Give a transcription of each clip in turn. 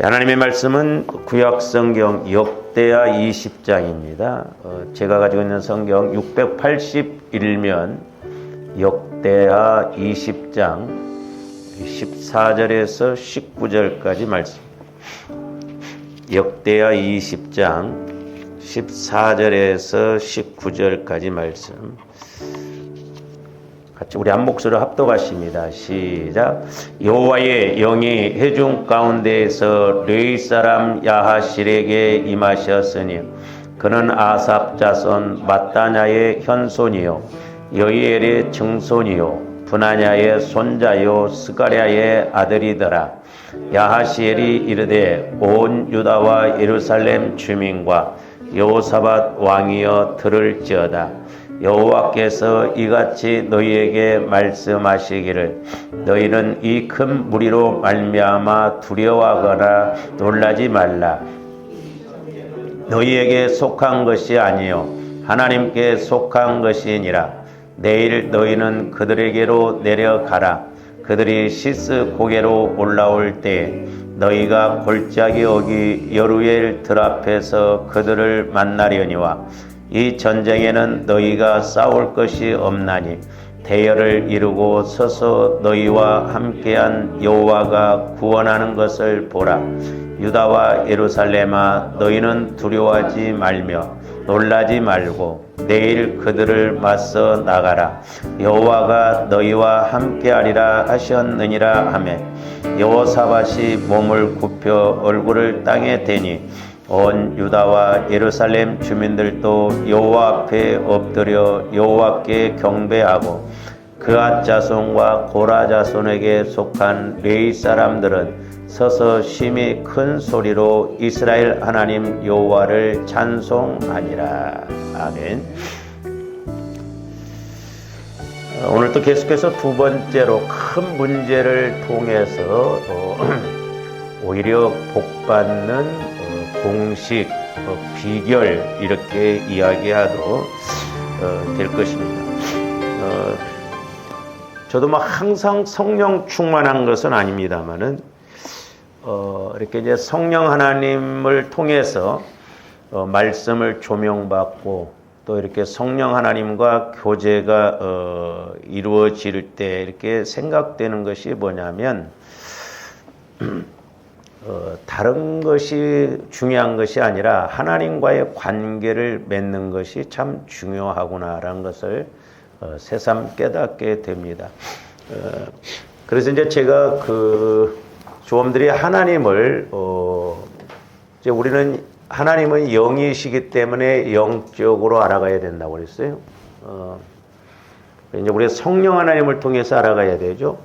하나님의 말씀은 구약성경 역대하 20장입니다. 제가 가지고 있는 성경 681면 역대하 20장 14절에서 19절까지 말씀. 역대하 20장 14절에서 19절까지 말씀. 같이 우리 한 목소리로 합독하십니다. 시작. 여호와의 영이 회중 가운데에서 레위 사람 야하실에게 임하셨으니 그는 아삽 자손 마따냐의 현손이요 여이엘의 증손이요 브나냐의 손자요 스가랴의 아들이더라. 야하시엘이 이르되 온 유다와 예루살렘 주민과 여호사밧 왕이여 들을지어다. 여호와께서 이같이 너희에게 말씀하시기를 너희는 이 큰 무리로 말미암아 두려워하거나 놀라지 말라. 너희에게 속한 것이 아니요 하나님께 속한 것이니라. 내일 너희는 그들에게로 내려가라. 그들이 시스 고개로 올라올 때 너희가 골짜기 어기 여루엘 들 앞에서 그들을 만나려니와 이 전쟁에는 너희가 싸울 것이 없나니 대열을 이루고 서서 너희와 함께한 여호와가 구원하는 것을 보라. 유다와 예루살렘아 너희는 두려워하지 말며 놀라지 말고 내일 그들을 맞서 나가라. 여호와가 너희와 함께하리라 하셨느니라 하매 여호사밧이 몸을 굽혀 얼굴을 땅에 대니 온 유다와 예루살렘 주민들도 여호와 앞에 엎드려 여호와께 경배하고 그앗 자손과 고라 자손에게 속한 레위 사람들은 서서 심히 큰 소리로 이스라엘 하나님 여호와를 찬송하니라. 아멘. 오늘 또 계속해서 두 번째로 큰 문제를 통해서 오히려 복받는 공식, 비결 이렇게 이야기하도 될 것입니다. 저도 막 항상 성령 충만한 것은 아닙니다만은 이렇게 이제 성령 하나님을 통해서 말씀을 조명받고 또 이렇게 성령 하나님과 교제가 이루어질 때 이렇게 생각되는 것이 뭐냐면 다른 것이 중요한 것이 아니라 하나님과의 관계를 맺는 것이 참 중요하구나라는 것을 새삼 깨닫게 됩니다. 그래서 이제 제가 조om들이 하나님을 이제 우리는 하나님은 영이시기 때문에 영적으로 알아가야 된다고 그랬어요. 이제 우리가 성령 하나님을 통해서 알아가야 되죠.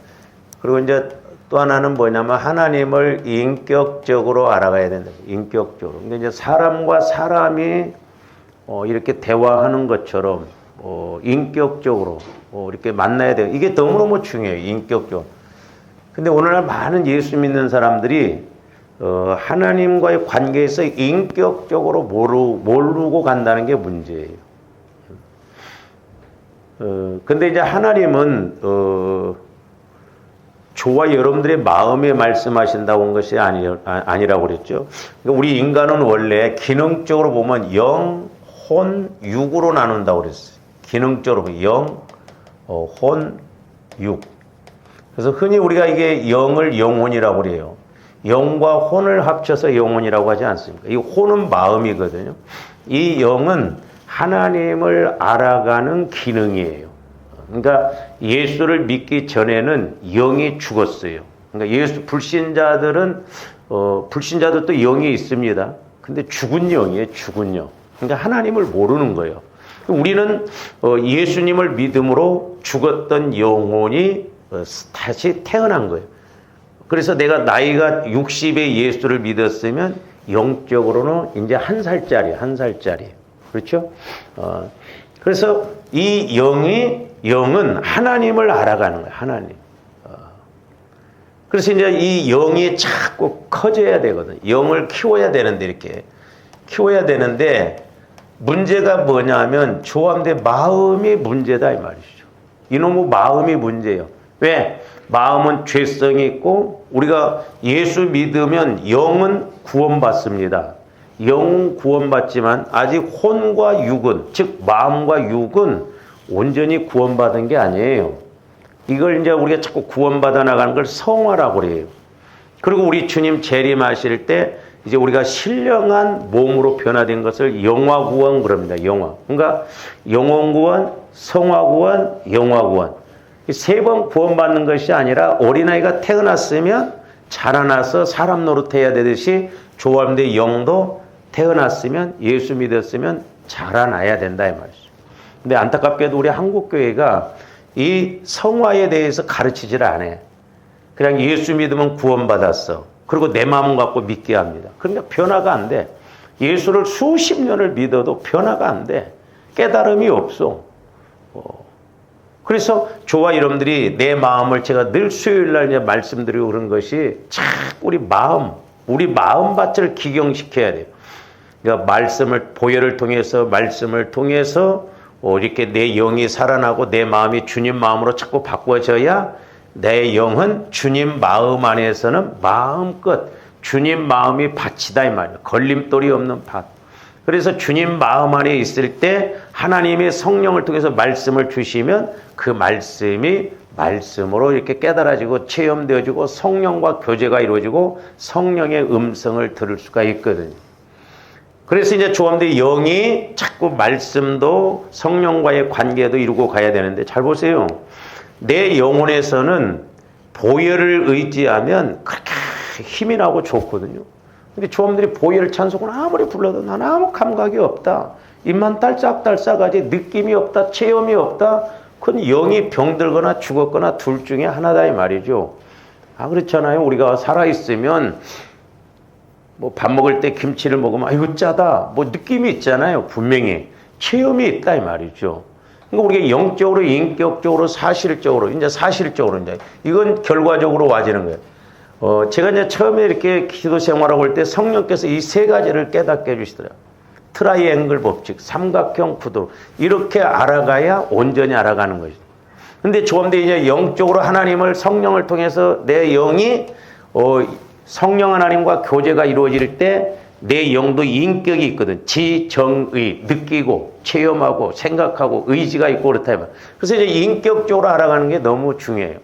그리고 이제 또 하나는 뭐냐면 하나님을 인격적으로 알아가야 된다. 인격적으로. 근데 이제 사람과 사람이 이렇게 대화하는 것처럼 인격적으로 이렇게 만나야 돼요. 이게 너무너무 중요해요. 인격적으로. 근데 오늘날 많은 예수 믿는 사람들이 하나님과의 관계에서 인격적으로 모르고 간다는 게 문제예요. 근데 이제 하나님은 저와 여러분들의 마음에 말씀하신다고 한 것이 아니라고 그랬죠. 그러니까 우리 인간은 원래 기능적으로 보면 영, 혼, 육으로 나눈다고 그랬어요. 기능적으로 보면 영, 혼, 육. 그래서 흔히 우리가 이게 영을 영혼이라고 그래요. 영과 혼을 합쳐서 영혼이라고 하지 않습니까? 이 혼은 마음이거든요. 이 영은 하나님을 알아가는 기능이에요. 그러니까 예수를 믿기 전에는 영이 죽었어요. 그러니까 불신자들은 불신자들도 영이 있습니다. 근데 죽은 영이에요, 죽은 영. 그러니까 하나님을 모르는 거예요. 우리는 예수님을 믿음으로 죽었던 영혼이 다시 태어난 거예요. 그래서 내가 나이가 60에 예수를 믿었으면 영적으로는 이제 한 살짜리. 그렇죠? 그래서 이 영은 하나님을 알아가는 거예요. 하나님. 그래서 이제 이 영이 자꾸 커져야 되거든. 영을 키워야 되는데 이렇게 키워야 되는데 문제가 뭐냐면 조함대 마음이 문제다 이 말이죠. 이놈의 마음이 문제예요. 왜? 마음은 죄성이 있고 우리가 예수 믿으면 영은 구원받습니다. 영은 구원받지만 아직 혼과 육은, 즉 마음과 육은 온전히 구원받은 게 아니에요. 이걸 이제 우리가 자꾸 구원받아 나가는 걸 성화라고 그래요. 그리고 우리 주님 재림하실 때 이제 우리가 신령한 몸으로 변화된 것을 영화구원 그럽니다. 영화. 그러니까 영혼구원, 성화구원, 영화구원. 세 번 구원받는 것이 아니라 어린아이가 태어났으면 자라나서 사람 노릇해야 되듯이 조합대 영도 태어났으면 예수 믿었으면 자라나야 된다 이 말이죠. 근데 안타깝게도 우리 한국교회가 이 성화에 대해서 가르치질 않아요. 그냥 예수 믿으면 구원받았어. 그리고 내 마음 갖고 믿게 합니다. 그러니까 변화가 안 돼. 예수를 수십 년을 믿어도 변화가 안 돼. 깨달음이 없어. 그래서 저와 여러분들이 내 마음을 제가 늘 수요일날 이제 말씀드리고 그런 것이 자꾸 우리 마음밭을 기경시켜야 돼요. 그러니까 보혈을 통해서 말씀을 통해서 이렇게 내 영이 살아나고 내 마음이 주님 마음으로 자꾸 바꿔져야 내 영은 주님 마음 안에서는 마음껏 주님 마음이 밭이다 이 말이에요. 걸림돌이 없는 밭. 그래서 주님 마음 안에 있을 때 하나님의 성령을 통해서 말씀을 주시면 그 말씀이 말씀으로 이렇게 깨달아지고 체험되어지고 성령과 교제가 이루어지고 성령의 음성을 들을 수가 있거든요. 그래서 이제 조함대 영이 자꾸 말씀도 성령과의 관계도 이루고 가야 되는데 잘 보세요. 내 영혼에서는 보혈을 의지하면 그렇게 힘이 나고 좋거든요. 근데 조함들이 보혈 찬송을 아무리 불러도 나는 아무 감각이 없다. 입만 딸싹딸싹하지 느낌이 없다. 체험이 없다. 그건 영이 병들거나 죽었거나 둘 중에 하나다 이 말이죠. 그렇잖아요. 우리가 살아있으면 뭐 밥 먹을 때 김치를 먹으면 아이고 짜다. 뭐 느낌이 있잖아요. 분명히. 체험이 있다 이 말이죠. 그러니까 우리가 영적으로, 인격적으로, 사실적으로 이제 이건 결과적으로 와지는 거예요. 제가 이제 처음에 이렇게 기도 생활하고 할 때 성령께서 이 세 가지를 깨닫게 해주시더라고요. 트라이앵글 법칙, 삼각형 구도. 이렇게 알아가야 온전히 알아가는 것이죠. 근데 조금더 이제 영적으로 하나님을 성령을 통해서 내 영이 성령 하나님과 교제가 이루어질 때 내 영도 인격이 있거든. 지정의, 느끼고, 체험하고, 생각하고, 의지가 있고 그렇다. 그래서 이제 인격적으로 알아가는 게 너무 중요해요.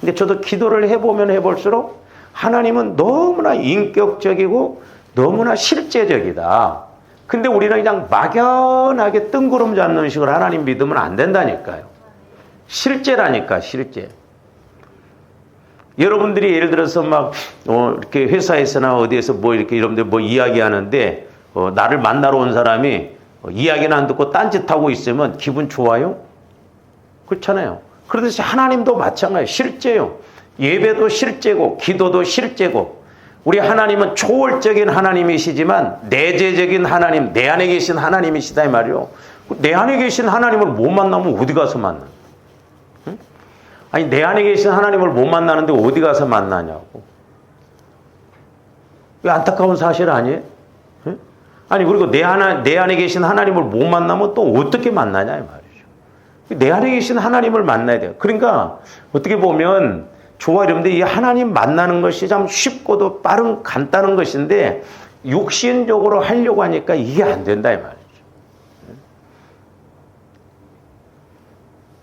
근데 저도 기도를 해보면 해볼수록 하나님은 너무나 인격적이고 너무나 실제적이다. 근데 우리는 그냥 막연하게 뜬구름 잡는 식으로 하나님 믿으면 안 된다니까요. 실제라니까, 실제. 여러분들이 예를 들어서 막, 이렇게 회사에서나 어디에서 뭐 이렇게 여러분들 뭐 이야기하는데, 나를 만나러 온 사람이 이야기는 안 듣고 딴짓하고 있으면 기분 좋아요? 그렇잖아요. 그러듯이 하나님도 마찬가지예요. 실제요. 예배도 실제고, 기도도 실제고, 우리 하나님은 초월적인 하나님이시지만 내재적인 하나님, 내 안에 계신 하나님이시다 이 말이요. 내 안에 계신 하나님을 못 만나면 어디 가서 만나? 응? 아니 내 안에 계신 하나님을 못 만나는데 어디 가서 만나냐고. 이 안타까운 사실 아니에요? 응? 아니 그리고 내 안에 계신 하나님을 못 만나면 또 어떻게 만나냐 이 말이죠. 내 안에 계신 하나님을 만나야 돼요. 그러니까 어떻게 보면 저와 여러분들 이 하나님 만나는 것이 참 쉽고도 빠른 간단한 것인데 육신적으로 하려고 하니까 이게 안 된다 이 말이죠.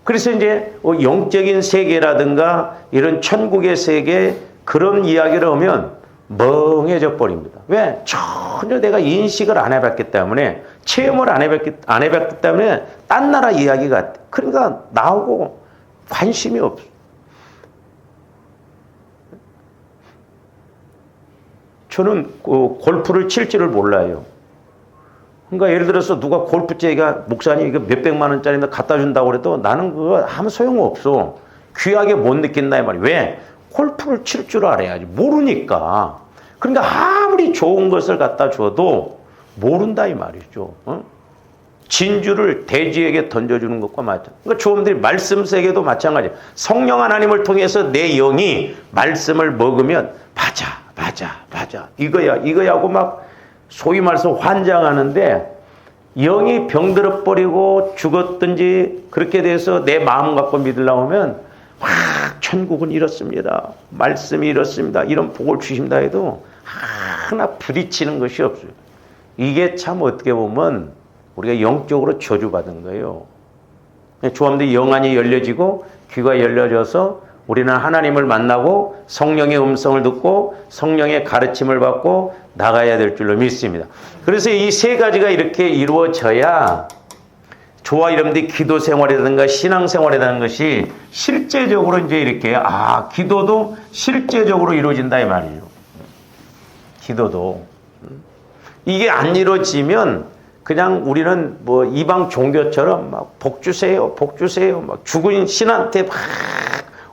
그래서 이제 영적인 세계라든가 이런 천국의 세계 그런 이야기를 하면 멍해져 버립니다. 왜? 전혀 내가 인식을 안 해봤기 때문에 체험을 안 해봤기 때문에 딴 나라 이야기 같아. 그러니까 나오고 관심이 없어. 저는 골프를 칠 줄을 몰라요. 그러니까 예를 들어서 누가 골프채가 목사님 이거 몇백만 원짜리인데 갖다 준다고 그래도 나는 그거 아무 소용없어. 귀하게 못 느낀다 이 말이야. 왜? 골프를 칠 줄 알아야지. 모르니까. 그러니까 아무리 좋은 것을 갖다 줘도 모른다 이 말이죠. 진주를 돼지에게 던져주는 것과 마찬가지. 그러니까 조금들이 말씀 세계도 마찬가지예요. 성령 하나님을 통해서 내 영이 말씀을 먹으면 맞아 이거야 하고 막 소위 말해서 환장하는데 영이 병들어 버리고 죽었든지 그렇게 돼서 내 마음 갖고 믿으려고 하면 막 천국은 이렇습니다. 말씀이 이렇습니다. 이런 복을 주신다 해도 하나 부딪히는 것이 없어요. 이게 참 어떻게 보면 우리가 영적으로 저주받은 거예요. 조함들이 영안이 열려지고 귀가 열려져서 우리는 하나님을 만나고 성령의 음성을 듣고 성령의 가르침을 받고 나가야 될 줄로 믿습니다. 그래서 이 세 가지가 이렇게 이루어져야 저와 여러분들이 기도 생활이라든가 신앙 생활이라는 것이 실제적으로 이제 이렇게 기도도 실제적으로 이루어진다 이 말이에요. 기도도 이게 안 이루어지면 그냥 우리는 뭐 이방 종교처럼 막 복 주세요, 복 주세요, 막 죽은 신한테 막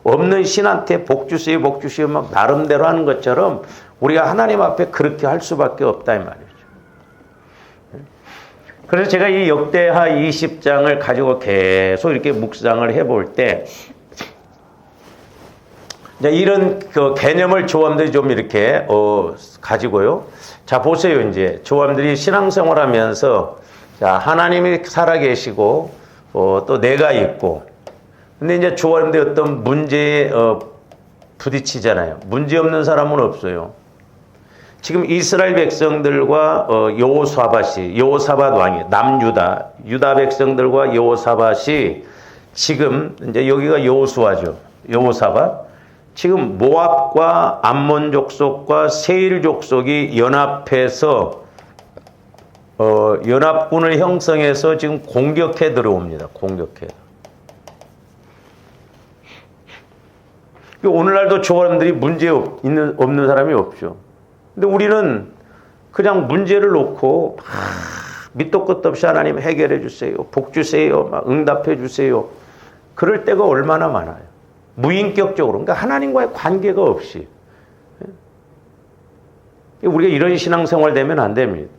없는 신한테 복 주세요, 복 주세요, 막 나름대로 하는 것처럼 우리가 하나님 앞에 그렇게 할 수밖에 없다 이 말이죠. 그래서 제가 이 역대하 20장을 가지고 계속 이렇게 묵상을 해볼 때 이런 그 개념을 조함들이 좀 이렇게 가지고요. 자 보세요. 이제 조함들이 신앙생활하면서 자 하나님이 살아계시고 또 내가 있고 근데 이제 조함들이 어떤 문제에 부딪히잖아요. 문제 없는 사람은 없어요. 지금 이스라엘 백성들과 여호사밧 왕이 남유다 유다 백성들과 여호사밧이 지금 이제 여기가 여호수아죠. 여호사밧 지금 모압과 암몬 족속과 세일 족속이 연합해서 연합군을 형성해서 지금 공격해 들어옵니다. 공격해. 오늘날도 저 사람들이 문제 없는 사람이 없죠. 근데 우리는 그냥 문제를 놓고 밑도 끝도 없이 하나님 해결해 주세요. 복 주세요. 막 응답해 주세요. 그럴 때가 얼마나 많아요. 무인격적으로. 그러니까 하나님과의 관계가 없이. 우리가 이런 신앙생활 되면 안 됩니다.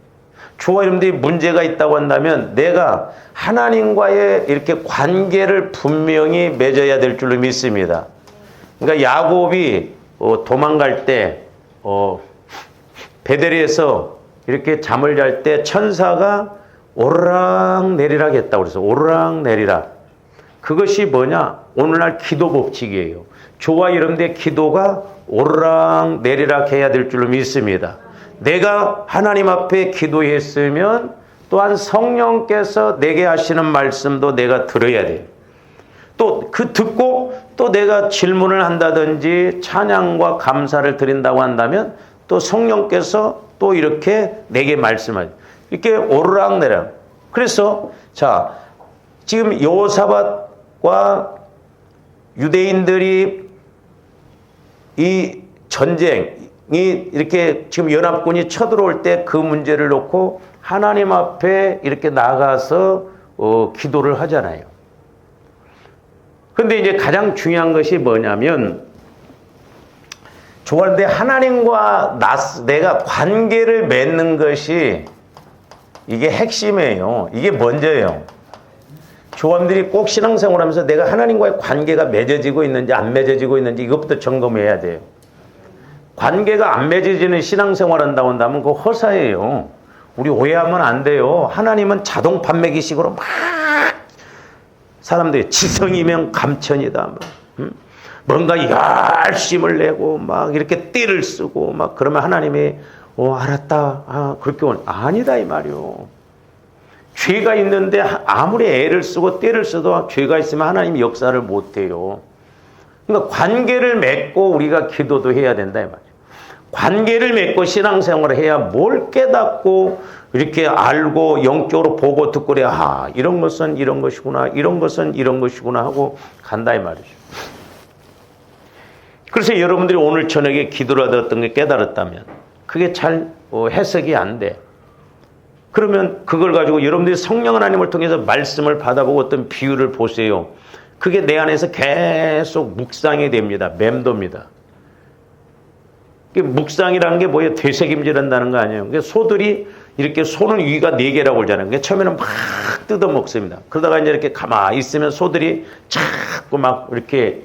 저와 여러분들이 문제가 있다고 한다면 내가 하나님과의 이렇게 관계를 분명히 맺어야 될 줄로 믿습니다. 그러니까 야곱이 도망갈 때 베델에서 이렇게 잠을 잘 때 천사가 오르락 내리락 했다고 그래서 오르락 내리락. 그것이 뭐냐? 오늘날 기도 법칙이에요. 저와 여러분들의 기도가 오르락 내리락 해야 될 줄로 믿습니다. 내가 하나님 앞에 기도했으면 또한 성령께서 내게 하시는 말씀도 내가 들어야 돼요. 또 그 듣고 또 내가 질문을 한다든지 찬양과 감사를 드린다고 한다면 또 성령께서 또 이렇게 내게 말씀하죠. 이렇게 오르락내락. 그래서 자 지금 여호사밧과 유대인들이 이 전쟁이 이렇게 지금 연합군이 쳐들어올 때 그 문제를 놓고 하나님 앞에 이렇게 나가서 기도를 하잖아요. 그런데 이제 가장 중요한 것이 뭐냐면 좋아하는데 하나님과 내가 관계를 맺는 것이 이게 핵심이에요. 이게 먼저예요. 조함들이 꼭 신앙생활하면서 내가 하나님과의 관계가 맺어지고 있는지 안 맺어지고 있는지 이것부터 점검해야 돼요. 관계가 안 맺어지는 신앙생활 한다고 한다면 그거 허사예요. 우리 오해하면 안 돼요. 하나님은 자동 판매기식으로 막 사람들이 지성이면 감천이다. 뭔가 열심을 내고 막 이렇게 띠를 쓰고 막 그러면 하나님이 알았다. 그렇게 아니다 이 말이요. 죄가 있는데 아무리 애를 쓰고 띠를 써도 죄가 있으면 하나님이 역사를 못해요. 그러니까 관계를 맺고 우리가 기도도 해야 된다 이 말이에요. 관계를 맺고 신앙생활을 해야 뭘 깨닫고 이렇게 알고 영적으로 보고 듣고 그래 이런 것은 이런 것이구나 이런 것은 이런 것이구나 하고 간다 이 말이죠. 그래서 여러분들이 오늘 저녁에 기도를 하다 어떤 게 깨달았다면 그게 잘 해석이 안 돼. 그러면 그걸 가지고 여러분들이 성령 하나님을 통해서 말씀을 받아보고 어떤 비유를 보세요. 그게 내 안에서 계속 묵상이 됩니다. 맴돕니다. 묵상이라는 게 뭐예요? 되새김질한다는 거 아니에요. 소들이 이렇게 소는 위가 4개라고 그러잖아요. 그러니까 처음에는 막 뜯어먹습니다. 그러다가 이제 이렇게 가만히 있으면 소들이 자꾸 막 이렇게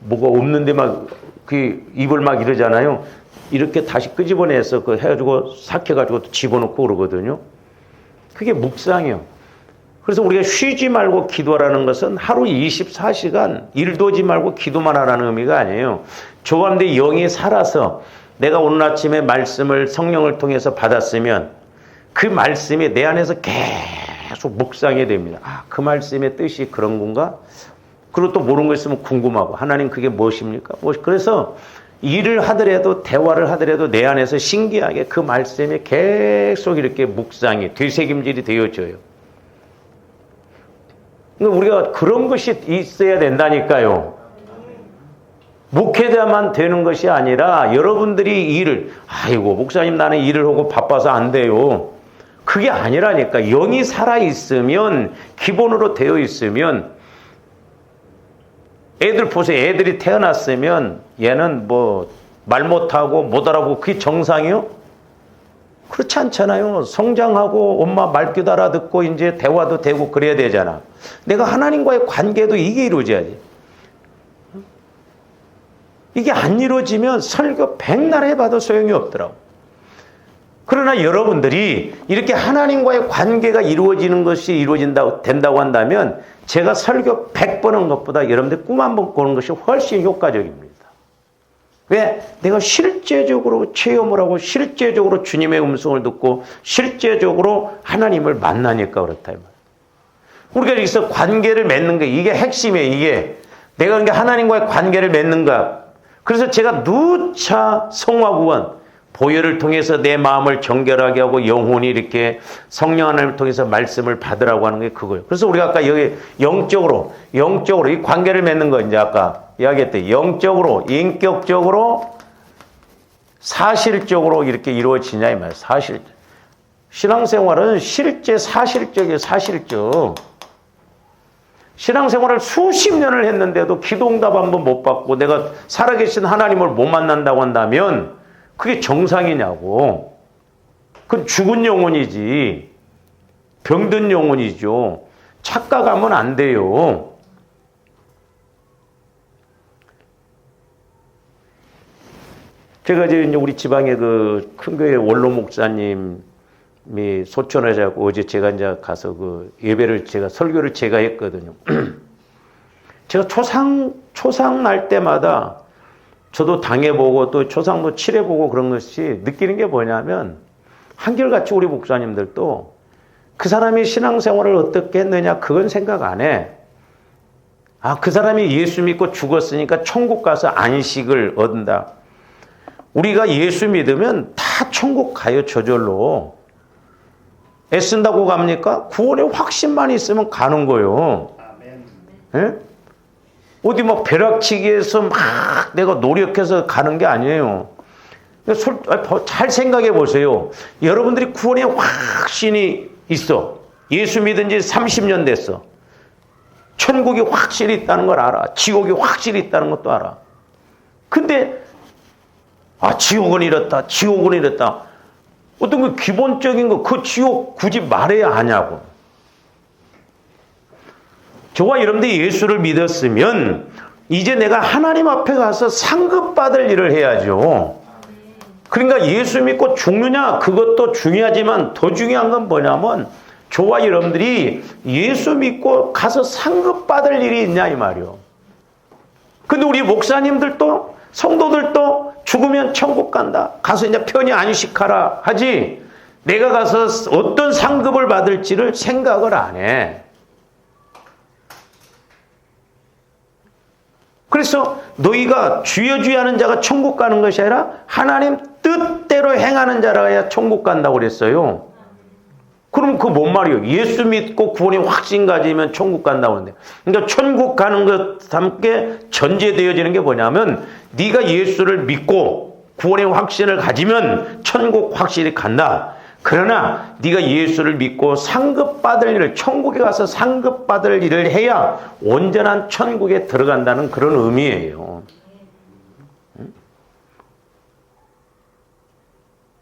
뭐가 없는데 막 그 입을 막 이러잖아요. 이렇게 다시 끄집어내서 그 해가지고 삭혀가지고 집어넣고 그러거든요. 그게 묵상이요. 그래서 우리가 쉬지 말고 기도하라는 것은 하루 24시간 일도 하지 말고 기도만 하라는 의미가 아니에요. 저 가운데 영이 살아서 내가 오늘 아침에 말씀을 성령을 통해서 받았으면 그 말씀이 내 안에서 계속 묵상이 됩니다. 아, 그 말씀의 뜻이 그런 건가? 그리고 또 모르는 거 있으면 궁금하고 하나님 그게 무엇입니까? 그래서 일을 하더라도 대화를 하더라도 내 안에서 신기하게 그 말씀이 계속 이렇게 묵상이 되새김질이 되어져요. 그러니까 우리가 그런 것이 있어야 된다니까요. 목회자만 되는 것이 아니라 여러분들이 일을 아이고 목사님 나는 일을 하고 바빠서 안 돼요. 그게 아니라니까. 영이 살아있으면 기본으로 되어 있으면 애들 보세요. 애들이 태어났으면 얘는 뭐 말 못하고 못 알아보고 그게 정상이요? 그렇지 않잖아요. 성장하고 엄마 말귀도 알아듣고 이제 대화도 되고 그래야 되잖아. 내가 하나님과의 관계도 이게 이루어져야지. 이게 안 이루어지면 설교 백날 해봐도 소용이 없더라고. 그러나 여러분들이 이렇게 하나님과의 관계가 이루어지는 것이 된다고 한다면 제가 설교 100번 한 것보다 여러분들 꿈 한 번 꾸는 것이 훨씬 효과적입니다. 왜? 내가 실제적으로 체험을 하고 실제적으로 주님의 음성을 듣고 실제적으로 하나님을 만나니까 그렇다. 우리가 여기서 관계를 맺는 거 이게 핵심이에요. 이게 내가 그러니까 하나님과의 관계를 맺는가. 그래서 제가 누차 성화구원 보혈을 통해서 내 마음을 정결하게 하고 영혼이 이렇게 성령 하나님을 통해서 말씀을 받으라고 하는 게 그거예요. 그래서 우리가 아까 여기 영적으로 이 관계를 맺는 거 이제 아까 이야기했듯이 영적으로, 인격적으로, 사실적으로 이렇게 이루어지냐 이 말이에요. 사실. 신앙생활은 실제 사실적이에요. 사실적. 신앙생활을 수십 년을 했는데도 기도응답 한 번 못 받고 내가 살아계신 하나님을 못 만난다고 한다면 그게 정상이냐고. 그건 죽은 영혼이지. 병든 영혼이죠. 착각하면 안 돼요. 제가 이제 우리 지방의 그 큰 교회 원로 목사님이 소천에 자고 어제 제가 이제 가서 그 예배를 설교를 제가 했거든요. 제가 초상 날 때마다 저도 당해보고 또 초상도 칠해보고 그런 것이 느끼는 게 뭐냐면 한결같이 우리 목사님들도 그 사람이 신앙생활을 어떻게 했느냐 그건 생각 안 해. 아, 그 사람이 예수 믿고 죽었으니까 천국 가서 안식을 얻는다. 우리가 예수 믿으면 다 천국 가요. 저절로. 애쓴다고 갑니까? 구원의 확신만 있으면 가는 거예요. 예? 어디 막 벼락치기해서 막 내가 노력해서 가는 게 아니에요. 잘 생각해 보세요. 여러분들이 구원의 확신이 있어. 예수 믿은 지 30년 됐어. 천국이 확실히 있다는 걸 알아. 지옥이 확실히 있다는 것도 알아. 근데 지옥은 이렇다. 지옥은 이렇다. 어떤 그 기본적인 거, 그 지옥 굳이 말해야 하냐고. 저와 여러분들이 예수를 믿었으면 이제 내가 하나님 앞에 가서 상급받을 일을 해야죠. 그러니까 예수 믿고 죽느냐 그것도 중요하지만 더 중요한 건 뭐냐면 저와 여러분들이 예수 믿고 가서 상급받을 일이 있냐 이 말이요. 근데 우리 목사님들도 성도들도 죽으면 천국 간다. 가서 이제 편히 안식하라 하지 내가 가서 어떤 상급을 받을지를 생각을 안 해. 그래서 너희가 주여 주여 하는 자가 천국 가는 것이 아니라 하나님 뜻대로 행하는 자라야 천국 간다고 그랬어요. 그럼 그거 뭔 말이에요? 예수 믿고 구원의 확신 가지면 천국 간다고 하는데. 그러니까 천국 가는 것 함께 전제되어지는 게 뭐냐면 네가 예수를 믿고 구원의 확신을 가지면 천국 확실히 간다. 그러나 네가 예수를 믿고 상급받을 일을 천국에 가서 상급받을 일을 해야 온전한 천국에 들어간다는 그런 의미예요.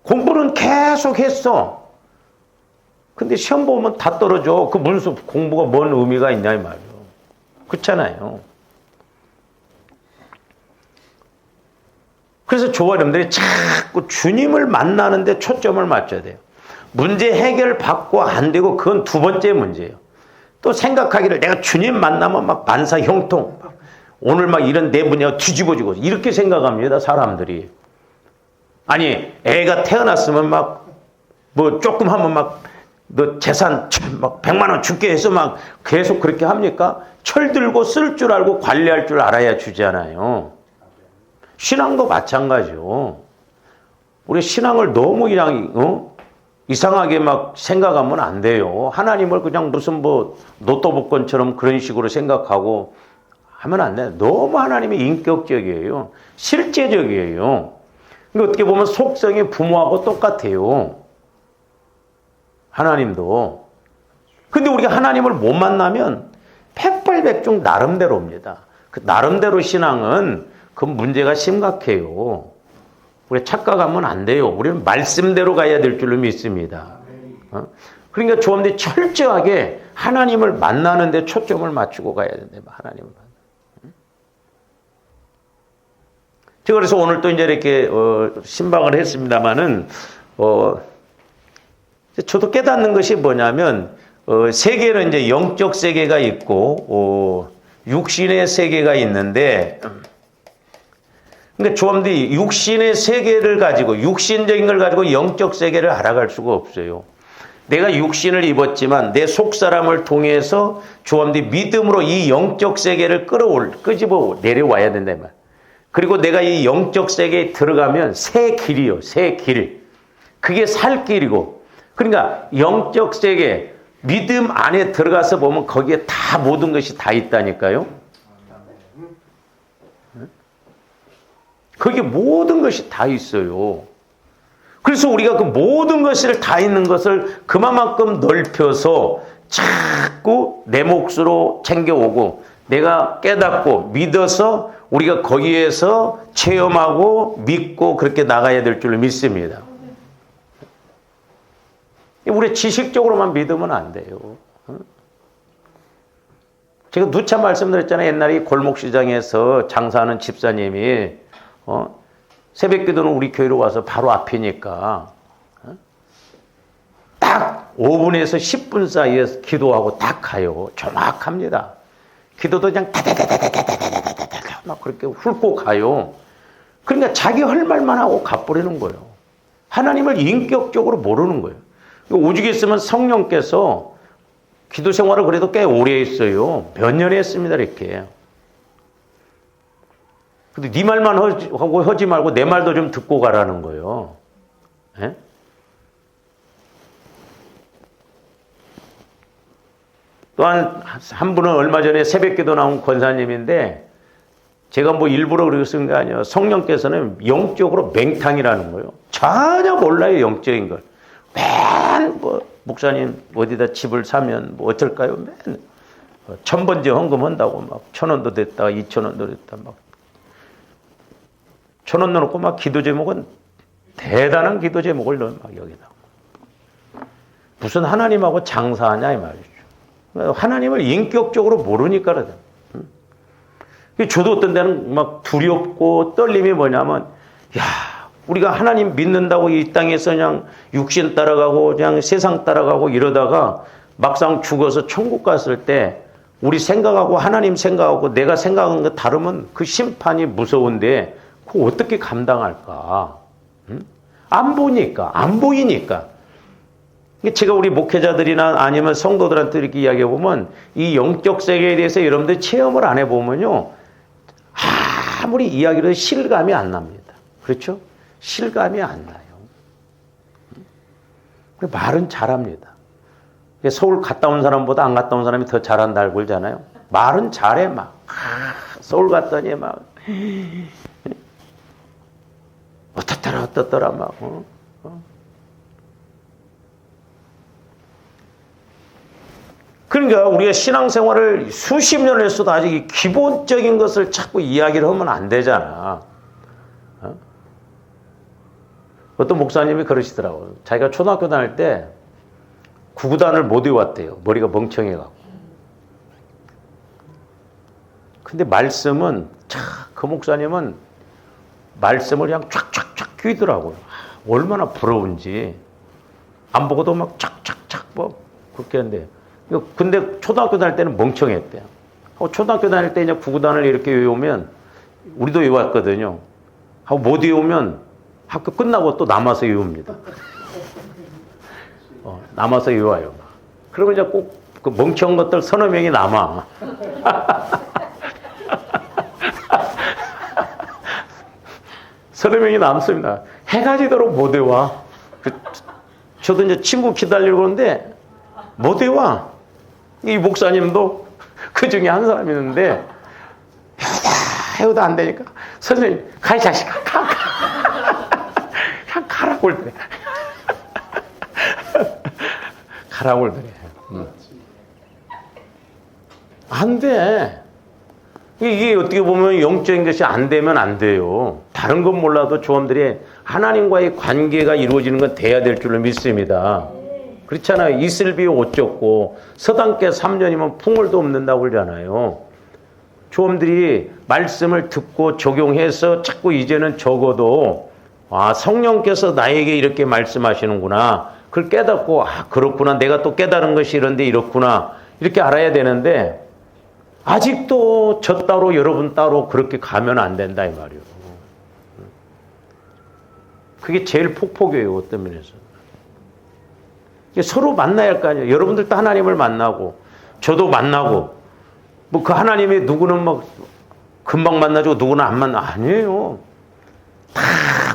공부는 계속 했어. 근데 시험 보면 다 떨어져. 그 문수 공부가 뭔 의미가 있냐 이 말이에요. 그렇잖아요. 그래서 저와 여러분들이 자꾸 주님을 만나는 데 초점을 맞춰야 돼요. 문제 해결 받고 안 되고 그건 두 번째 문제예요. 또 생각하기를 내가 주님 만나면 막 반사 형통, 오늘 막 이런 내 분야가 뒤집어지고 이렇게 생각합니다, 사람들이. 아니, 애가 태어났으면 막 뭐 조금 하면 막 너 재산 막 100만 원 줄게 해서 막 계속 그렇게 합니까? 철 들고 쓸 줄 알고 관리할 줄 알아야 주잖아요. 신앙도 마찬가지요. 우리 신앙을 너무 그냥 이상하게 막 생각하면 안 돼요. 하나님을 그냥 무슨 뭐 로또 복권처럼 그런 식으로 생각하고 하면 안 돼요. 너무 하나님이 인격적이에요. 실제적이에요. 근데 어떻게 보면 속성이 부모하고 똑같아요. 하나님도. 근데 우리가 하나님을 못 만나면 백발백중 나름대로입니다. 그 나름대로 신앙은 그 문제가 심각해요. 우리 착각하면 안 돼요. 우리는 말씀대로 가야 될 줄로 믿습니다. 그러니까 조금더 철저하게 하나님을 만나는 데 초점을 맞추고 가야 된다. 하나님을 만나. 제가 그래서 오늘 또 이제 이렇게 신방을 했습니다마는 저도 깨닫는 것이 뭐냐면 세계는 이제 영적 세계가 있고 육신의 세계가 있는데, 그러니까 좀 더 육신의 세계를 가지고 육신적인 걸 가지고 영적 세계를 알아갈 수가 없어요. 내가 육신을 입었지만 내 속사람을 통해서 좀 더 믿음으로 이 영적 세계를 끄집어 내려와야 된다 말. 그리고 내가 이 영적 세계에 들어가면 새 길이요, 새 길. 그게 살 길이고. 그러니까 영적 세계, 믿음 안에 들어가서 보면 거기에 다 모든 것이 다 있다니까요. 거기에 모든 것이 다 있어요. 그래서 우리가 그 모든 것을 다 있는 것을 그만큼 넓혀서 자꾸 내 몫으로 챙겨오고 내가 깨닫고 믿어서 우리가 거기에서 체험하고 믿고 그렇게 나가야 될 줄로 믿습니다. 우리 지식적으로만 믿으면 안 돼요. 제가 누차 말씀드렸잖아요. 옛날에 골목시장에서 장사하는 집사님이 새벽 기도는 우리 교회로 와서 바로 앞이니까 딱 5분에서 10분 사이에 기도하고 딱 가요. 정확합니다. 기도도 그냥 다다다다다다다다다다 막 그렇게 훑고 가요. 그러니까 자기 할 말만 하고 가버리는 거예요. 하나님을 인격적으로 모르는 거예요. 오죽 있으면 성령께서 기도 생활을 그래도 꽤 오래 했어요. 몇 년 했습니다, 이렇게. 근데 네 말만 하고 하지 말고 내 말도 좀 듣고 가라는 거예요. 예? 또한 한 분은 얼마 전에 새벽 기도 나온 권사님인데 제가 뭐 일부러 그렇게 쓴 게 아니에요. 성령께서는 영적으로 맹탕이라는 거예요. 전혀 몰라요, 영적인 걸. 맨 목사님 어디다 집을 사면 뭐 어쩔까요? 맨 1000번째 헌금한다고 막 1000원도 됐다 2000원도 됐다 막 1000원 넣어놓고 막 기도 제목은 대단한 기도 제목을 넣어 막 여기다. 무슨 하나님하고 장사하냐 이 말이죠. 하나님을 인격적으로 모르니까 그러다. 저도 어떤 데는 막 두렵고 떨림이 뭐냐면 우리가 하나님 믿는다고 이 땅에서 그냥 육신 따라가고 그냥 세상 따라가고 이러다가 막상 죽어서 천국 갔을 때 우리 생각하고 하나님 생각하고 내가 생각한 거 다르면 그 심판이 무서운데 그거 어떻게 감당할까? 안 보니까, 안 보이니까. 제가 우리 목회자들이나 아니면 성도들한테 이렇게 이야기해보면 이 영적 세계에 대해서 여러분들 체험을 안 해보면요. 아무리 이야기를 해도 실감이 안 납니다. 그렇죠? 실감이 안 나요. 말은 잘합니다. 서울 갔다 온 사람보다 안 갔다 온 사람이 더 잘한다 알고 그러잖아요. 말은 잘해 막. 서울 갔더니 막 어떻더라 막. 그러니까 우리가 신앙생활을 수십 년을 했어도 아직 이 기본적인 것을 자꾸 이야기를 하면 안 되잖아. 어떤 목사님이 그러시더라고요. 자기가 초등학교 다닐 때 구구단을 못 외웠대요. 머리가 멍청해갖고. 근데 말씀은 그 목사님은 말씀을 그냥 쫙쫙쫙 끼더라고요. 얼마나 부러운지. 안 보고도 막 쫙쫙쫙 뭐 그렇게 하는데 근데 초등학교 다닐 때는 멍청했대요. 초등학교 다닐 때 이제 구구단을 이렇게 외우면, 우리도 외웠거든요. 하고 못 외우면 학교 끝나고 또 남아서 외웁니다. 남아서 외워요. 그러면 이제 꼭 그 멍청한 것들 서너 명이 남아. 서너 명이 남습니다. 해가 지도록 못 외워. 저도 이제 친구 기다리려고 하는데 못 외워. 이 목사님도 그 중에 한 사람이 있는데 해오다 안 되니까 선생님 가 이 자식아 가. 그냥 가라고 그러더래. 가라고 그러더래. 안 돼. 이게 어떻게 보면 영적인 것이 안 되면 안 돼요. 다른 건 몰라도 조원들이 하나님과의 관계가 이루어지는 건 돼야 될 줄로 믿습니다. 그렇잖아요. 이슬비 옷 젖고 서당께 3년이면 풍월도 없는다고 그러잖아요. 조원들이 말씀을 듣고 적용해서 자꾸 이제는 적어도 성령께서 나에게 이렇게 말씀하시는구나. 그걸 깨닫고 그렇구나. 내가 또 깨달은 것이 이런데 이렇구나. 이렇게 알아야 되는데 아직도 저 따로 여러분 따로 그렇게 가면 안 된다 이 말이에요. 그게 제일 폭폭이에요. 어떤 면에서. 서로 만나야 할 거 아니에요. 여러분들도 하나님을 만나고 저도 만나고 뭐 그 하나님이 누구는 막 금방 만나주고 누구는 안 만나. 아니에요. 다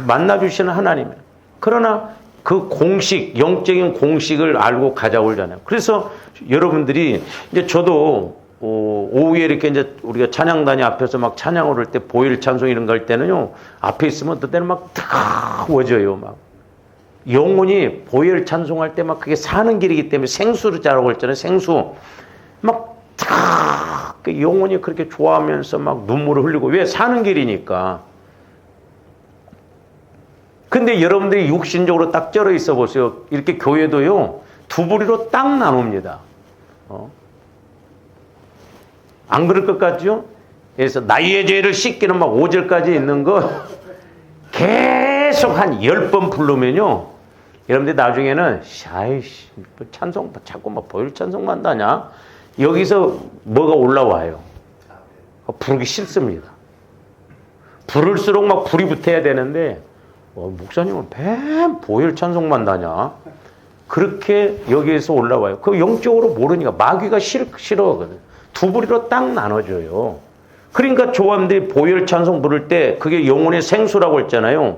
만나주시는 하나님이에요. 그러나 그 공식, 영적인 공식을 알고 가자고 그러잖아요. 그래서 여러분들이 이제 저도 오후에 이렇게 이제 우리가 찬양단이 앞에서 막 찬양을 할 때 보일 찬송 이런 거 할 때는요, 앞에 있으면 어떨 때는 막 뜨거워져요. 막 영혼이 보일 찬송할 때 막 그게 사는 길이기 때문에 생수를 자라고 했잖아요. 생수 막 그 영혼이 그렇게 좋아하면서 막 눈물을 흘리고 왜 사는 길이니까. 근데 여러분들이 육신적으로 딱 쩔어 있어 보세요. 이렇게 교회도요 두 부리로 딱 나눕니다. 안 그럴 것 같죠? 그래서 나의 죄를 씻기는 막 5절까지 있는 거 계속 한 10번 부르면요. 여러분들 나중에는 아이씨 찬송 자꾸 막 보일 찬송만 다냐? 여기서 뭐가 올라와요. 부르기 싫습니다. 부를수록 막 불이 붙어야 되는데 목사님은 뱀 보일 찬송만 다냐? 그렇게 여기에서 올라와요. 그 영적으로 모르니까 마귀가 싫어하거든. 두 부리로 딱 나눠져요. 그러니까 조함들이 보혈 찬송 부를 때 그게 영혼의 생수라고 했잖아요.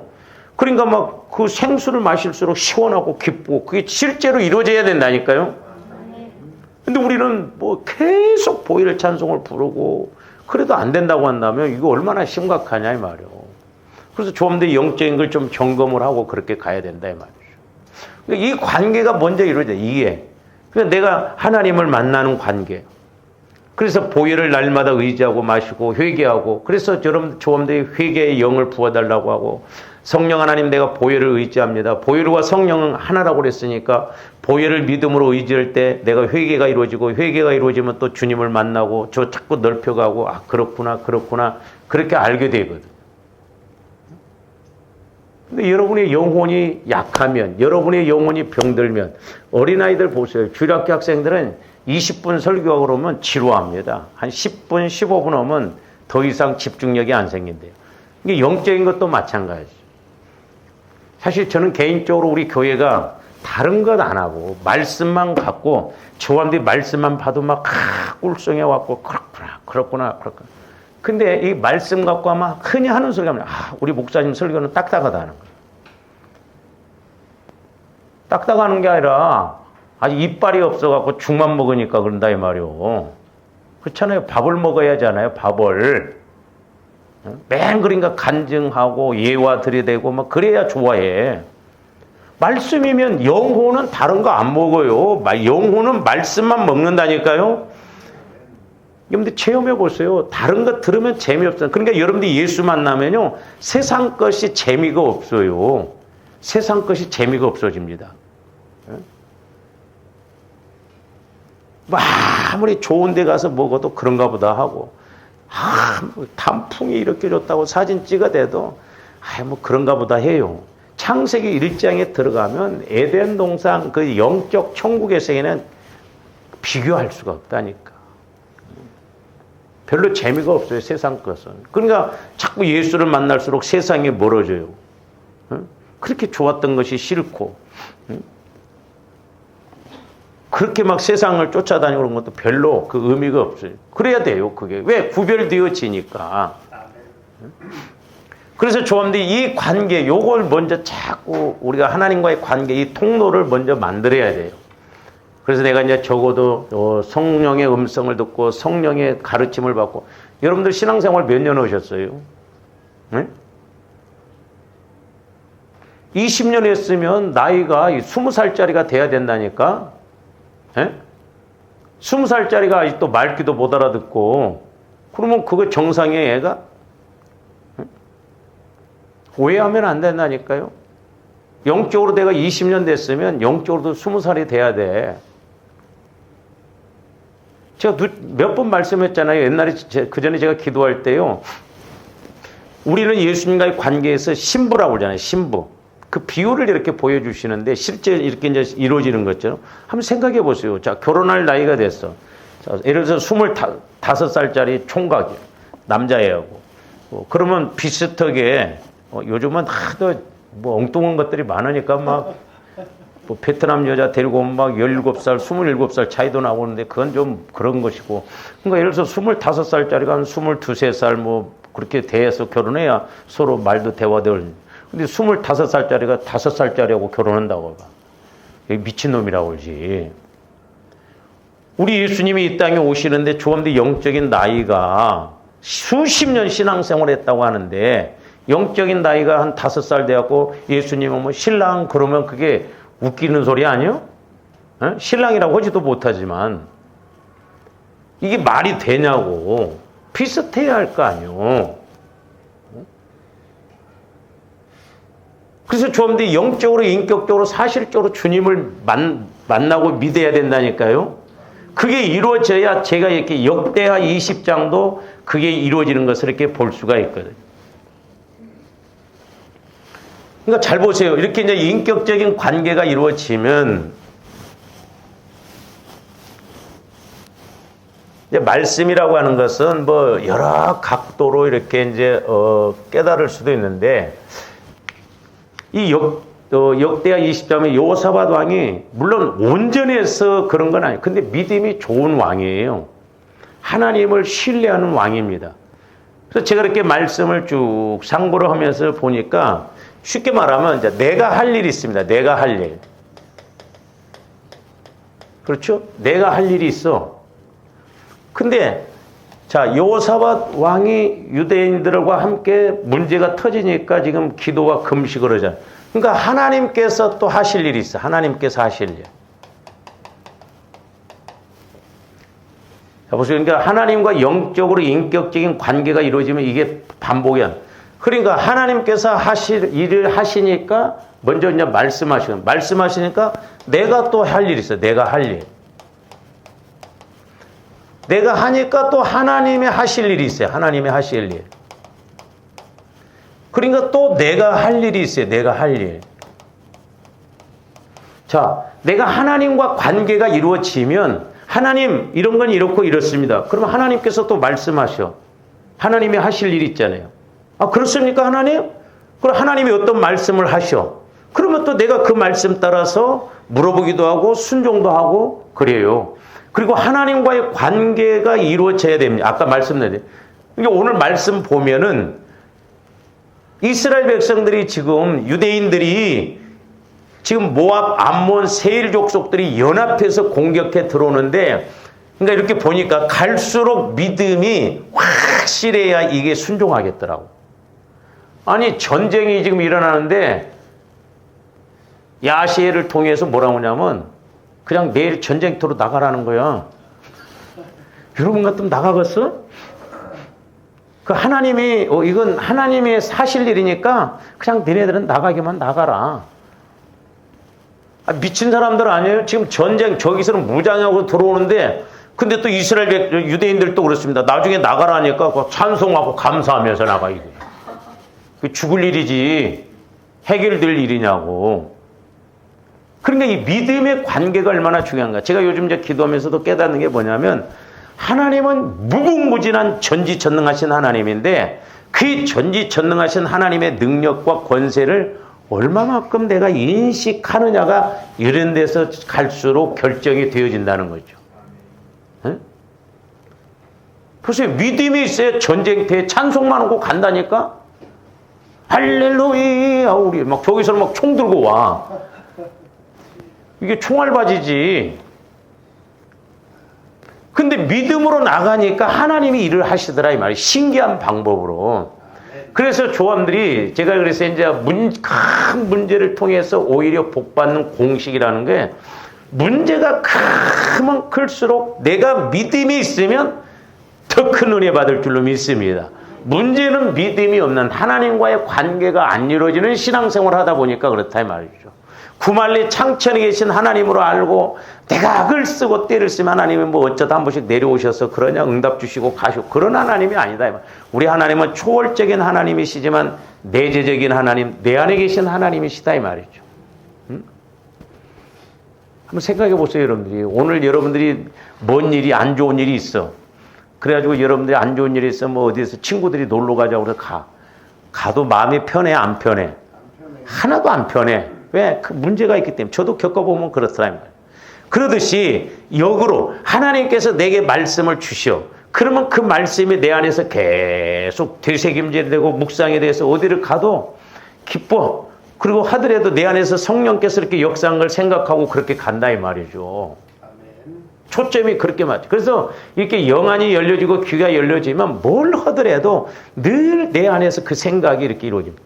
그러니까 막 그 생수를 마실수록 시원하고 기쁘고 그게 실제로 이루어져야 된다니까요. 근데 우리는 뭐 계속 보혈 찬송을 부르고 그래도 안 된다고 한다면 이거 얼마나 심각하냐 이 말이에요. 그래서 조함들이 영적인 걸 좀 점검을 하고 그렇게 가야 된다 이 말이죠. 그러니까 이 관계가 먼저 이루어져요. 이게. 그러니까 내가 하나님을 만나는 관계. 그래서 보혈을 날마다 의지하고 마시고 회개하고 그래서 여러분 조함들이 회개의 영을 부어달라고 하고 성령 하나님 내가 보혈을 의지합니다. 보혈과 성령은 하나라고 그랬으니까 보혈을 믿음으로 의지할 때 내가 회개가 이루어지고 회개가 이루어지면 또 주님을 만나고 저 자꾸 넓혀가고 그렇구나 그렇게 알게 되거든. 근데 여러분의 영혼이 약하면 여러분의 영혼이 병들면 어린아이들 보세요. 주일학교 학생들은 20분 설교하고 그러면 지루합니다. 한 10분 15분 오면 더 이상 집중력이 안 생긴대요. 이게 영적인 것도 마찬가지죠. 사실 저는 개인적으로 우리 교회가 다른 것 안 하고 말씀만 갖고 저한테 말씀만 봐도 막 꿀송해 왔고 그렇구나. 근데 이 말씀 갖고 아마 흔히 하는 소리가 하면 우리 목사님 설교는 딱딱하다는 거예요. 딱딱하는 게 아니라 아직 이빨이 없어갖고 죽만 먹으니까 그런다 이 말이요. 그렇잖아요. 밥을 먹어야 하잖아요. 밥을. 맨 그러니까 간증하고 예와 들이대고 막 그래야 좋아해. 말씀이면 영혼은 다른 거 안 먹어요. 영혼은 말씀만 먹는다니까요. 여러분들 체험해 보세요. 다른 거 들으면 재미없어요. 그러니까 여러분들이 예수 만나면요 세상 것이 재미가 없어요. 세상 것이 재미가 없어집니다. 아무리 좋은 데 가서 먹어도 그런가 보다 하고 뭐 단풍이 이렇게 좋다고 사진 찍어대도 뭐 그런가 보다 해요. 창세기 1장에 들어가면 에덴 동산 그 영적 천국의 세계는 비교할 수가 없다니까. 별로 재미가 없어요, 세상 것은. 그러니까 자꾸 예수를 만날수록 세상이 멀어져요. 그렇게 좋았던 것이 싫고, 그렇게 막 세상을 쫓아다니고 그런 것도 별로 그 의미가 없어요. 그래야 돼요, 그게. 왜? 구별되어지니까. 그래서 조합원들이 이 관계, 요걸 먼저 자꾸 우리가 하나님과의 관계, 이 통로를 먼저 만들어야 돼요. 그래서 내가 이제 적어도 성령의 음성을 듣고 성령의 가르침을 받고, 여러분들 신앙생활 몇 년 하셨어요? 네? 20년 했으면 나이가 20살짜리가 돼야 된다니까? 네? 20살짜리가 아직도 말귀도 못 알아듣고, 그러면 그거 정상이에요, 애가? 네? 오해하면 안 된다니까요? 영적으로 내가 20년 됐으면 영적으로도 20살이 돼야 돼. 제가 몇 번 말씀했잖아요. 옛날에 그 전에 제가 기도할 때요. 우리는 예수님과의 관계에서 신부라고 그러잖아요. 신부. 그 비유를 이렇게 보여주시는데 실제 이렇게 이제 이루어지는 것처럼 한번 생각해 보세요. 자, 결혼할 나이가 됐어. 자, 예를 들어서 25살짜리 총각이야. 남자애하고. 그러면 비슷하게 요즘은 하도 뭐 엉뚱한 것들이 많으니까 막 뭐 베트남 여자 데리고 오면 막 17살, 27살 차이도 나오는데 그건 좀 그런 것이고. 그러니까 예를 들어서 25살짜리가 한 22, 3살 뭐 그렇게 대해서 결혼해야 서로 말도 대화될. 근데 25살짜리가 5살짜리하고 결혼한다고 봐. 미친놈이라고 그러지. 우리 예수님이 이 땅에 오시는데 조금도 영적인 나이가 수십 년 신앙생활 했다고 하는데 영적인 나이가 한 5살 돼갖고 예수님은 뭐 신랑 그러면 그게 웃기는 소리 아니요? 신랑이라고 하지도 못하지만 이게 말이 되냐고. 비슷해야 할 거 아니요. 그래서 조금도 영적으로 인격적으로 사실적으로 주님을 만나고 믿어야 된다니까요. 그게 이루어져야 제가 이렇게 역대하 20장도 그게 이루어지는 것을 이렇게 볼 수가 있거든요. 그러니까 잘 보세요. 이렇게 이제 인격적인 관계가 이루어지면 이제 말씀이라고 하는 것은 뭐 여러 각도로 이렇게 이제 깨달을 수도 있는데 이 역대하 20장의 여호사밧 왕이 물론 온전해서 그런 건 아니에요. 근데 믿음이 좋은 왕이에요. 하나님을 신뢰하는 왕입니다. 그래서 제가 이렇게 말씀을 쭉 상고를 하면서 보니까 쉽게 말하면 이제 내가 할 일이 있습니다. 내가 할 일. 그렇죠? 내가 할 일이 있어. 근데 자, 여호사밧 왕이 유대인들과 함께 문제가 터지니까 지금 기도가 금식을 하잖아요. 그러니까 하나님께서 또 하실 일이 있어. 하나님께서 하실 일. 자, 보세요. 그러니까 하나님과 영적으로 인격적인 관계가 이루어지면 이게 반복이 안 돼. 그러니까 하나님께서 하실 일을 하시니까 먼저 이제 말씀하시니까 내가 또 할 일이 있어. 내가 할 일. 내가 하니까 또 하나님의 하실 일이 있어요. 하나님의 하실 일. 그러니까 또 내가 할 일이 있어요. 내가 할 일. 자, 내가 하나님과 관계가 이루어지면 하나님 이런 건 이렇고 이렇습니다. 그러면 하나님께서 또 말씀하셔. 하나님이 하실 일이 있잖아요. 아, 그렇습니까, 하나님? 그럼 하나님이 어떤 말씀을 하셔. 그러면 또 내가 그 말씀 따라서 물어보기도 하고 순종도 하고 그래요. 그리고 하나님과의 관계가 이루어져야 됩니다. 아까 말씀드렸는데. 오늘 말씀 보면은 이스라엘 백성들이 지금 유대인들이 지금 모압, 암몬, 세일 족속들이 연합해서 공격해 들어오는데 그러니까 이렇게 보니까 갈수록 믿음이 확실해야 이게 순종하겠더라고. 아니 전쟁이 지금 일어나는데 야시엘을 통해서 뭐라고 하냐면 그냥 내일 전쟁터로 나가라는 거야. 여러분 같으면 나가겠어? 그 하나님이 이건 하나님의 사실 일이니까 그냥 너네들은 나가기만 나가라. 아, 미친 사람들 아니에요? 지금 전쟁 저기서는 무장하고 들어오는데 근데 또 이스라엘 유대인들도 그렇습니다. 나중에 나가라니까 찬송하고 감사하면서 나가 이거. 그 죽을 일이지 해결될 일이냐고. 그러니까 이 믿음의 관계가 얼마나 중요한가. 제가 요즘 이제 기도하면서도 깨닫는 게 뭐냐면 하나님은 무궁무진한 전지전능하신 하나님인데 그 전지전능하신 하나님의 능력과 권세를 얼마만큼 내가 인식하느냐가 이런 데서 갈수록 결정이 되어진다는 거죠. 네? 보세요. 믿음이 있어야 전쟁터에 찬송만 하고 간다니까? 할렐루야 우리 막 저기서 막 총 들고 와. 이게 총알바지지. 근데 믿음으로 나가니까 하나님이 일을 하시더라 이 말이에요. 신기한 방법으로. 그래서 조함들이 제가 그래서 이제 큰 문제를 통해서 오히려 복받는 공식이라는 게 문제가 크면 클수록 내가 믿음이 있으면 더 큰 은혜 받을 줄로 믿습니다. 문제는 믿음이 없는 하나님과의 관계가 안 이루어지는 신앙생활을 하다 보니까 그렇다 이 말이죠. 구말리 창천에 계신 하나님으로 알고 내가 악을 쓰고 때를 쓰면 하나님이 뭐 어쩌다 한 번씩 내려오셔서 그러냐 응답 주시고 가시고 그런 하나님이 아니다. 우리 하나님은 초월적인 하나님이시지만 내재적인 하나님, 내 안에 계신 하나님이시다 이 말이죠. 한번 생각해 보세요 여러분들이. 오늘 여러분들이 뭔 일이 안 좋은 일이 있어. 그래가지고 여러분들이 안 좋은 일이 있어 뭐 어디에서 친구들이 놀러 가자고 그래 가도 마음이 편해 안 편해? 하나도 안 편해. 왜? 그 문제가 있기 때문에. 저도 겪어보면 그렇더라. 그러듯이 역으로 하나님께서 내게 말씀을 주시오. 그러면 그 말씀이 내 안에서 계속 되새김질되고 묵상에 대해서 어디를 가도 기뻐. 그리고 하더라도 내 안에서 성령께서 이렇게 역사한 걸 생각하고 그렇게 간다 이 말이죠. 초점이 그렇게 맞죠. 그래서 이렇게 영안이 열려지고 귀가 열려지면 뭘 하더라도 늘 내 안에서 그 생각이 이렇게 이루어집니다.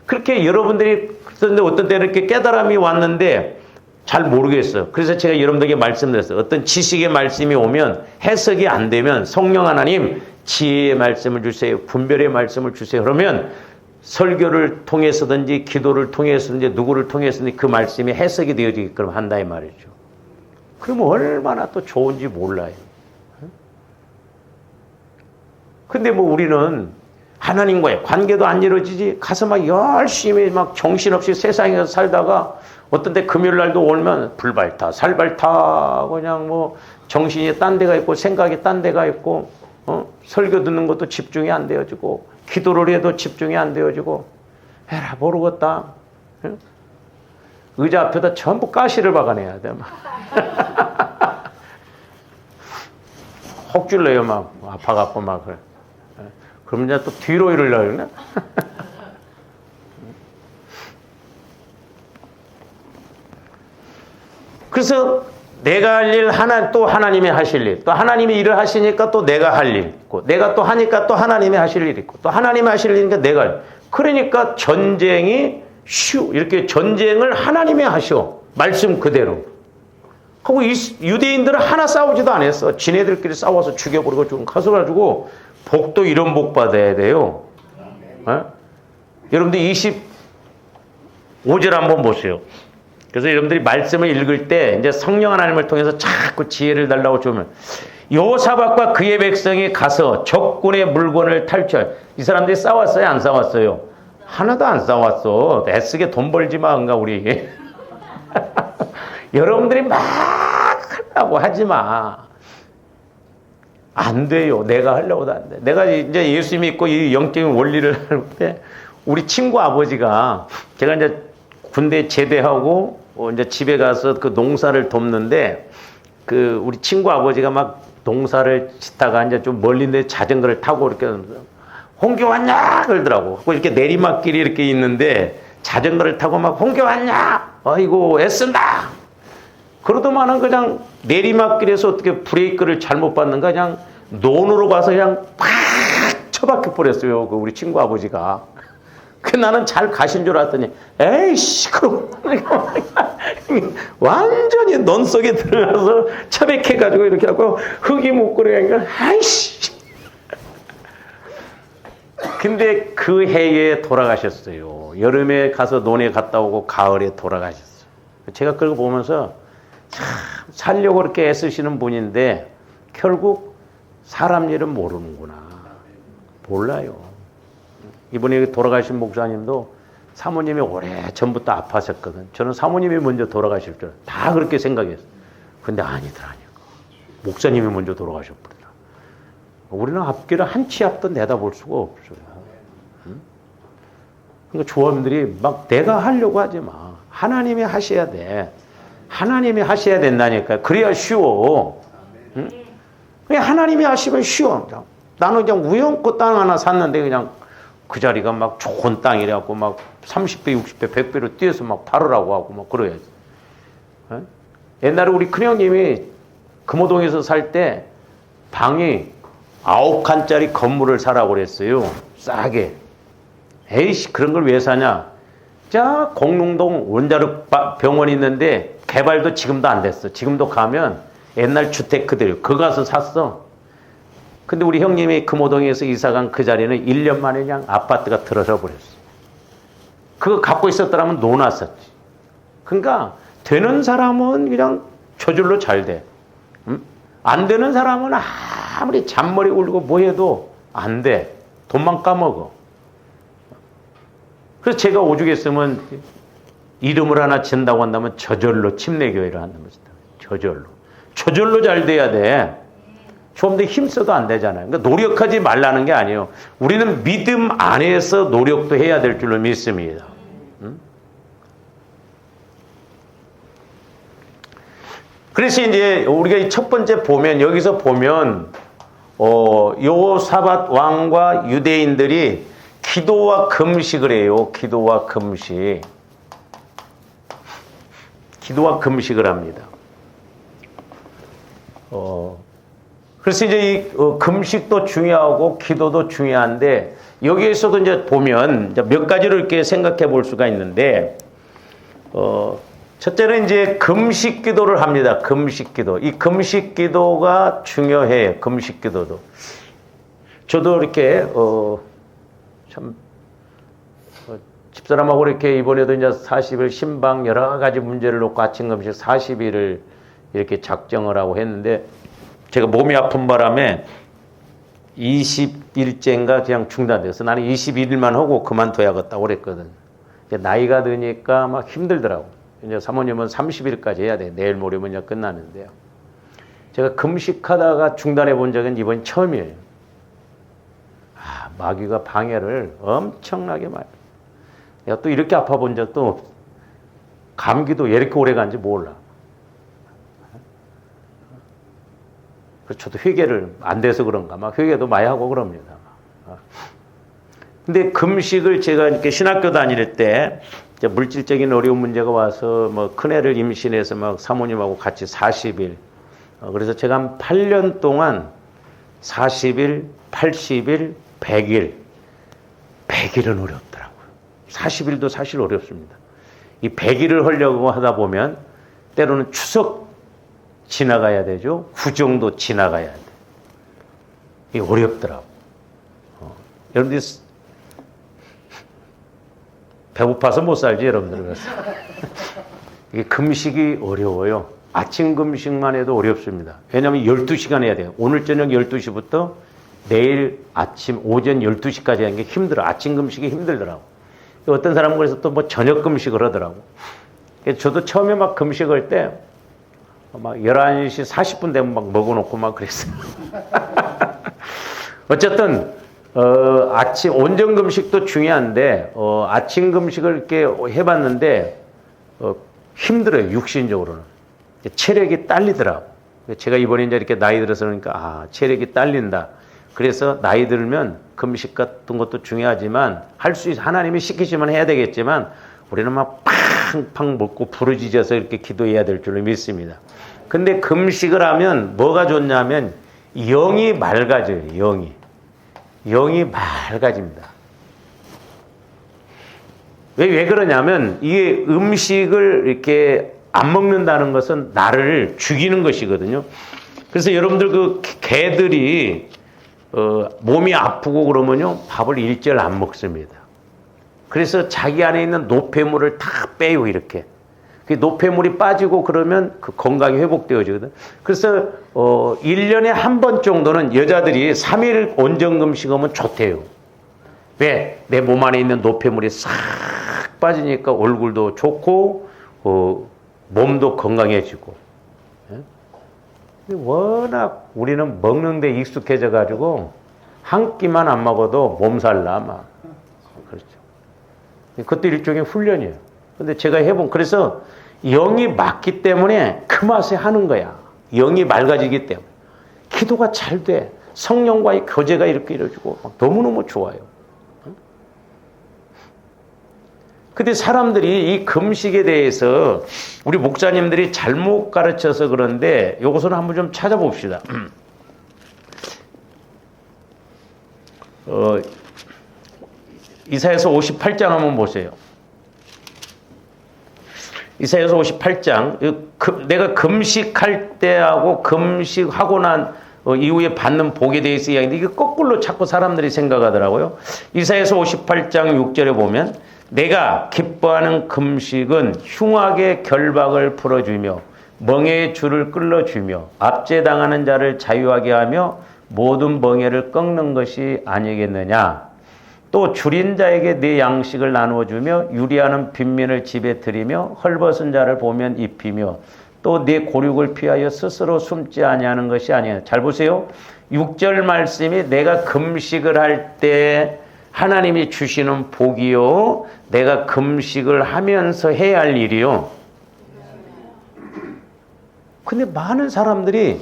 그렇게 여러분들이 어떤 때는 이렇게 깨달음이 왔는데 잘 모르겠어요. 그래서 제가 여러분들에게 말씀드렸어요. 어떤 지식의 말씀이 오면 해석이 안 되면 성령 하나님 지혜의 말씀을 주세요. 분별의 말씀을 주세요. 그러면 설교를 통해서든지 기도를 통해서든지 누구를 통해서든지 그 말씀이 해석이 되어지게끔 한다 이 말이죠. 그러면 얼마나 또 좋은지 몰라요. 근데 뭐 우리는 하나님과의 관계도 안 이루어지지 가서 막 열심히 막 정신없이 세상에서 살다가 어떤 때 금요일 날도 오면 불발타 살발타 그냥 뭐 정신이 딴 데가 있고 생각이 딴 데가 있고 설교 듣는 것도 집중이 안 되어지고 기도를 해도 집중이 안 되어지고 에라 모르겠다. 의자 앞에다 전부 가시를 박아내야 돼. 혹줄래요 막 아파갖고 막 그래. 그럼 이제 또 뒤로 이러려고 그러나? 그래서 내가 할 일 또 하나님이 하실 일, 또 하나님이 일을 하시니까 또 내가 할 일 있고, 내가 또 하니까 또 하나님이 하실 일 있고, 또 하나님이 하실 일이니까 내가 할 일. 그러니까 전쟁이 이렇게 전쟁을 하나님이 하셔. 말씀 그대로. 하고 유대인들은 하나 싸우지도 않았어. 지네들끼리 싸워서 죽여버리고 좀 가서가지고 복도 이런 복 받아야 돼요. 여러분들 25절 한번 보세요. 그래서 여러분들이 말씀을 읽을 때 이제 성령 하나님을 통해서 자꾸 지혜를 달라고 주면 여호사밧과 그의 백성이 가서 적군의 물건을 탈취할. 이 사람들이 싸웠어요? 안 싸웠어요? 하나도 안 싸웠어. 애쓰게 돈 벌지 마, 응가 우리. 여러분들이 막 하려고 하지 마. 안 돼요. 내가 하려고도 안 돼. 내가 이제 예수 믿고 이 영적인 원리를 할 때 우리 친구 아버지가 제가 이제 군대 제대하고 이제 집에 가서 그 농사를 돕는데 그 우리 친구 아버지가 막 농사를 짓다가 이제 좀 멀리인데 자전거를 타고 이렇게 홍교 왔냐 그러더라고. 이렇게 내리막길이 이렇게 있는데 자전거를 타고 막 홍교 왔냐. 아이고 애쓴다. 그러더만은 그냥 내리막길에서 어떻게 브레이크를 잘못 밟는가 그냥 논으로 가서 그냥 팍 쳐박혀 버렸어요. 그 우리 친구 아버지가. 그 나는 잘 가신 줄 알았더니 에이씨 그럼 완전히 논 속에 들어가서 처박혀가지고 이렇게 하고 흙이 묻고 그러니까 아이씨. 근데 그 해에 돌아가셨어요. 여름에 가서 논에 갔다 오고 가을에 돌아가셨어요. 제가 그걸 보면서 참 살려고 그렇게 애쓰시는 분인데 결국 사람 일은 모르는구나. 몰라요. 이번에 돌아가신 목사님도 사모님이 오래 전부터 아파하셨거든. 저는 사모님이 먼저 돌아가실 줄 다 그렇게 생각했어. 근데 아니더라니까. 목사님이 먼저 돌아가셨더라. 우리는 앞길을 한 치 앞도 내다볼 수가 없어요. 응? 그러니까 조합원들이 막 내가 하려고 하지 마. 하나님이 하셔야 돼. 하나님이 하셔야 된다니까. 그래야 쉬워. 응? 그냥 하나님이 하시면 쉬워. 나는 그냥 우연코 땅 하나 샀는데 그냥 그 자리가 막 좋은 땅이라고 막 30배, 60배, 100배로 뛰어서 막 팔으라고 하고 막 그래야지. 응? 옛날에 우리 큰형님이 금호동에서 살 때 방이 9칸짜리 건물을 사라고 그랬어요. 싸게. 에이씨, 그런 걸 왜 사냐? 자, 공릉동 원자력 병원이 있는데 개발도 지금도 안 됐어. 지금도 가면 옛날 주택 그대로 그거 가서 샀어. 근데 우리 형님이 금호동에서 이사간 그 자리는 1년 만에 그냥 아파트가 들어서 버렸어. 그거 갖고 있었더라면 놓았었지. 그러니까 되는 사람은 그냥 저절로 잘 돼. 응? 안 되는 사람은 아무리 잔머리 울고 뭐 해도 안 돼. 돈만 까먹어. 그래서 제가 오죽했으면 이름을 하나 진다고 한다면 저절로 침례교회를 한다는 것이다. 저절로. 저절로 잘 돼야 돼. 좀 더 힘써도 안 되잖아요. 그러니까 노력하지 말라는 게 아니에요. 우리는 믿음 안에서 노력도 해야 될 줄로 믿습니다. 응? 그래서 이제 우리가 첫 번째 보면 여기서 보면 여호사밧 왕과 유대인들이 기도와 금식을 해요. 기도와 금식. 기도와 금식을 합니다. 그래서 이제 이 금식도 중요하고 기도도 중요한데 여기에서도 이제 보면 이제 몇 가지를 이렇게 생각해 볼 수가 있는데 첫째는 이제 금식 기도를 합니다. 금식 기도. 이 금식 기도가 중요해요. 금식 기도도. 저도 이렇게 참 집사람하고 이렇게 이번에도 이제 40일 신방 여러 가지 문제를 놓고 아침 금식 40일을 이렇게 작정을 하고 했는데 제가 몸이 아픈 바람에 20일째인가 그냥 중단돼서 나는 21일만 하고 그만둬야겠다고 그랬거든. 나이가 드니까 막 힘들더라고. 이제 사모님은 30일까지 해야 돼. 내일 모레면 이제 끝나는데요. 제가 금식하다가 중단해 본 적은 이번이 처음이에요. 마귀가 방해를 엄청나게 많이. 내가 또 이렇게 아파 본 적도 없어. 감기도 왜 이렇게 오래 간지 몰라. 그래서 저도 회개를 안 돼서 그런가 막 회개도 많이 하고 그럽니다. 근데 금식을 제가 이렇게 신학교 다닐 때 물질적인 어려운 문제가 와서 뭐 큰애를 임신해서 막 사모님하고 같이 40일. 그래서 제가 한 8년 동안 40일, 80일, 100일. 100일은 어렵더라고요. 40일도 사실 어렵습니다. 이 100일을 하려고 하다 보면 때로는 추석 지나가야 되죠. 구정도 지나가야 돼. 이게 어렵더라고. 여러분들 배고파서 못 살지 여러분들. 이게 금식이 어려워요. 아침 금식만 해도 어렵습니다. 왜냐하면 12시간 해야 돼요. 오늘 저녁 12시부터 내일 아침 오전 12시까지 하는 게 힘들어. 아침 금식이 힘들더라고. 어떤 사람은 그래서 또 뭐 저녁 금식을 하더라고. 저도 처음에 막 금식할 때 막 11시 40분 되면 막 먹어놓고 막 그랬어요. 어쨌든 아침 온전 금식도 중요한데 아침 금식을 이렇게 해봤는데 힘들어요. 육신적으로는 체력이 딸리더라고. 제가 이번에 이제 이렇게 나이 들어서 그러니까 체력이 딸린다. 그래서 나이 들면 금식 같은 것도 중요하지만 할 수 있어. 하나님이 시키시면 해야 되겠지만 우리는 막 팡팡 먹고 부르짖어서 이렇게 기도해야 될 줄로 믿습니다. 근데 금식을 하면 뭐가 좋냐면 영이 맑아져요. 영이 맑아집니다. 왜 그러냐면 이게 음식을 이렇게 안 먹는다는 것은 나를 죽이는 것이거든요. 그래서 여러분들 그 개들이 몸이 아프고 그러면요 밥을 일절 안 먹습니다. 그래서 자기 안에 있는 노폐물을 다 빼요. 이렇게 그 노폐물이 빠지고 그러면 그 건강이 회복되어지거든. 그래서 1년에 한 번 정도는 여자들이 3일 온전 금식하면 좋대요. 왜? 내 몸 안에 있는 노폐물이 싹 빠지니까 얼굴도 좋고 몸도 건강해지고. 워낙 우리는 먹는 데 익숙해져 가지고 한 끼만 안 먹어도 몸살나 막. 그렇죠. 그것도 일종의 훈련이에요. 근데 제가 해본, 그래서 영이 맞기 때문에 그 맛에 하는 거야. 영이 맑아지기 때문에. 기도가 잘 돼. 성령과의 교제가 이렇게 이루어지고 너무너무 좋아요. 근데 사람들이 이 금식에 대해서 우리 목사님들이 잘못 가르쳐서 그런데 이것은 한번 좀 찾아봅시다. 이사야서 58장 한번 보세요. 이사야서 58장, 내가 금식할 때하고 금식하고 난 이후에 받는 복에 대해서 이야기인데 이게 거꾸로 자꾸 사람들이 생각하더라고요. 이사야서 58장 6절에 보면 내가 기뻐하는 금식은 흉악의 결박을 풀어주며 멍에의 줄을 끌어주며 압제당하는 자를 자유하게 하며 모든 멍에를 꺾는 것이 아니겠느냐. 또 줄인 자에게 네 양식을 나누어주며 유리하는 빈민을 집에 들이며 헐벗은 자를 보면 입히며 또 네 고륙을 피하여 스스로 숨지 아니하는 것이 아니냐. 잘 보세요. 6절 말씀이 내가 금식을 할 때 하나님이 주시는 복이요, 내가 금식을 하면서 해야 할 일이요. 근데 많은 사람들이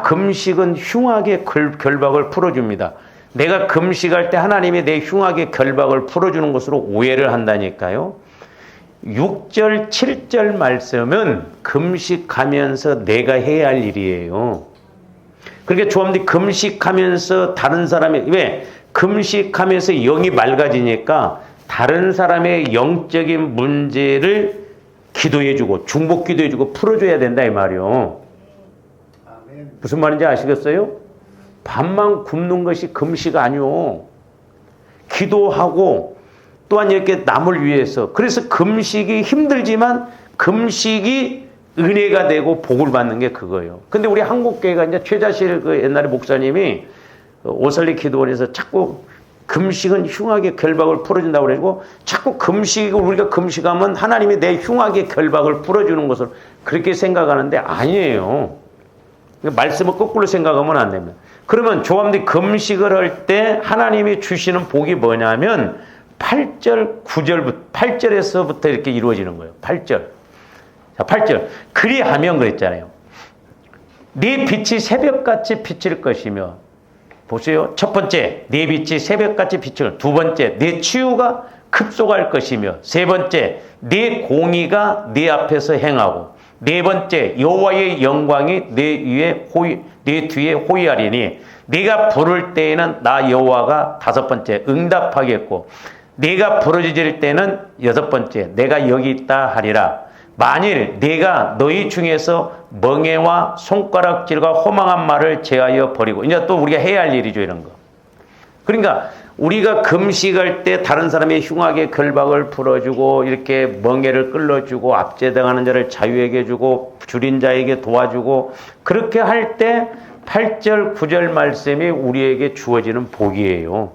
금식은 흉악의 결박을 풀어줍니다. 내가 금식할 때 하나님이 내 흉악의 결박을 풀어주는 것으로 오해를 한다니까요. 6절, 7절 말씀은 금식하면서 내가 해야 할 일이에요. 그러니까 조합들이 금식하면서 다른 사람의, 왜? 금식하면서 영이 맑아지니까 다른 사람의 영적인 문제를 기도해주고 중복 기도해주고 풀어줘야 된다 이 말이요. 무슨 말인지 아시겠어요? 밥만 굶는 것이 금식 아니요. 기도하고 또한 이렇게 남을 위해서. 그래서 금식이 힘들지만 금식이 은혜가 되고 복을 받는 게 그거예요. 근데 우리 한국교회가 이제 최자실 그 옛날에 목사님이 오설리 기도원에서 자꾸 금식은 흉악의 결박을 풀어준다고 그러고 자꾸 금식을 우리가 금식하면 하나님이 내 흉악의 결박을 풀어주는 것을 그렇게 생각하는데 아니에요. 말씀을 거꾸로 생각하면 안 됩니다. 그러면 조합들이 금식을 할 때 하나님이 주시는 복이 뭐냐면 8절, 9절부터 8절에서부터 이렇게 이루어지는 거예요. 8절. 자, 8절. 그리하면 그랬잖아요. 네 빛이 새벽같이 비칠 것이며, 보세요. 첫 번째, 네 빛이 새벽같이 비칠. 두 번째, 네 치유가 급속할 것이며, 세 번째, 네 공의가 네 앞에서 행하고, 네 번째, 여호와의 영광이 네 뒤에 호위하리니, 네가 부를 때에는 나 여호와가 다섯 번째 응답하겠고, 네가 부르짖을 때는 여섯 번째 내가 여기 있다 하리라. 만일 네가 너희 중에서 멍에와 손가락질과 허망한 말을 제하여 버리고, 이제 또 우리가 해야 할 일이죠, 이런 거. 그러니까 우리가 금식할 때 다른 사람의 흉악의 결박을 풀어주고 이렇게 멍에를 끌어주고 압제당하는 자를 자유하게 해주고 줄인 자에게 도와주고, 그렇게 할 때 8절 9절 말씀이 우리에게 주어지는 복이에요.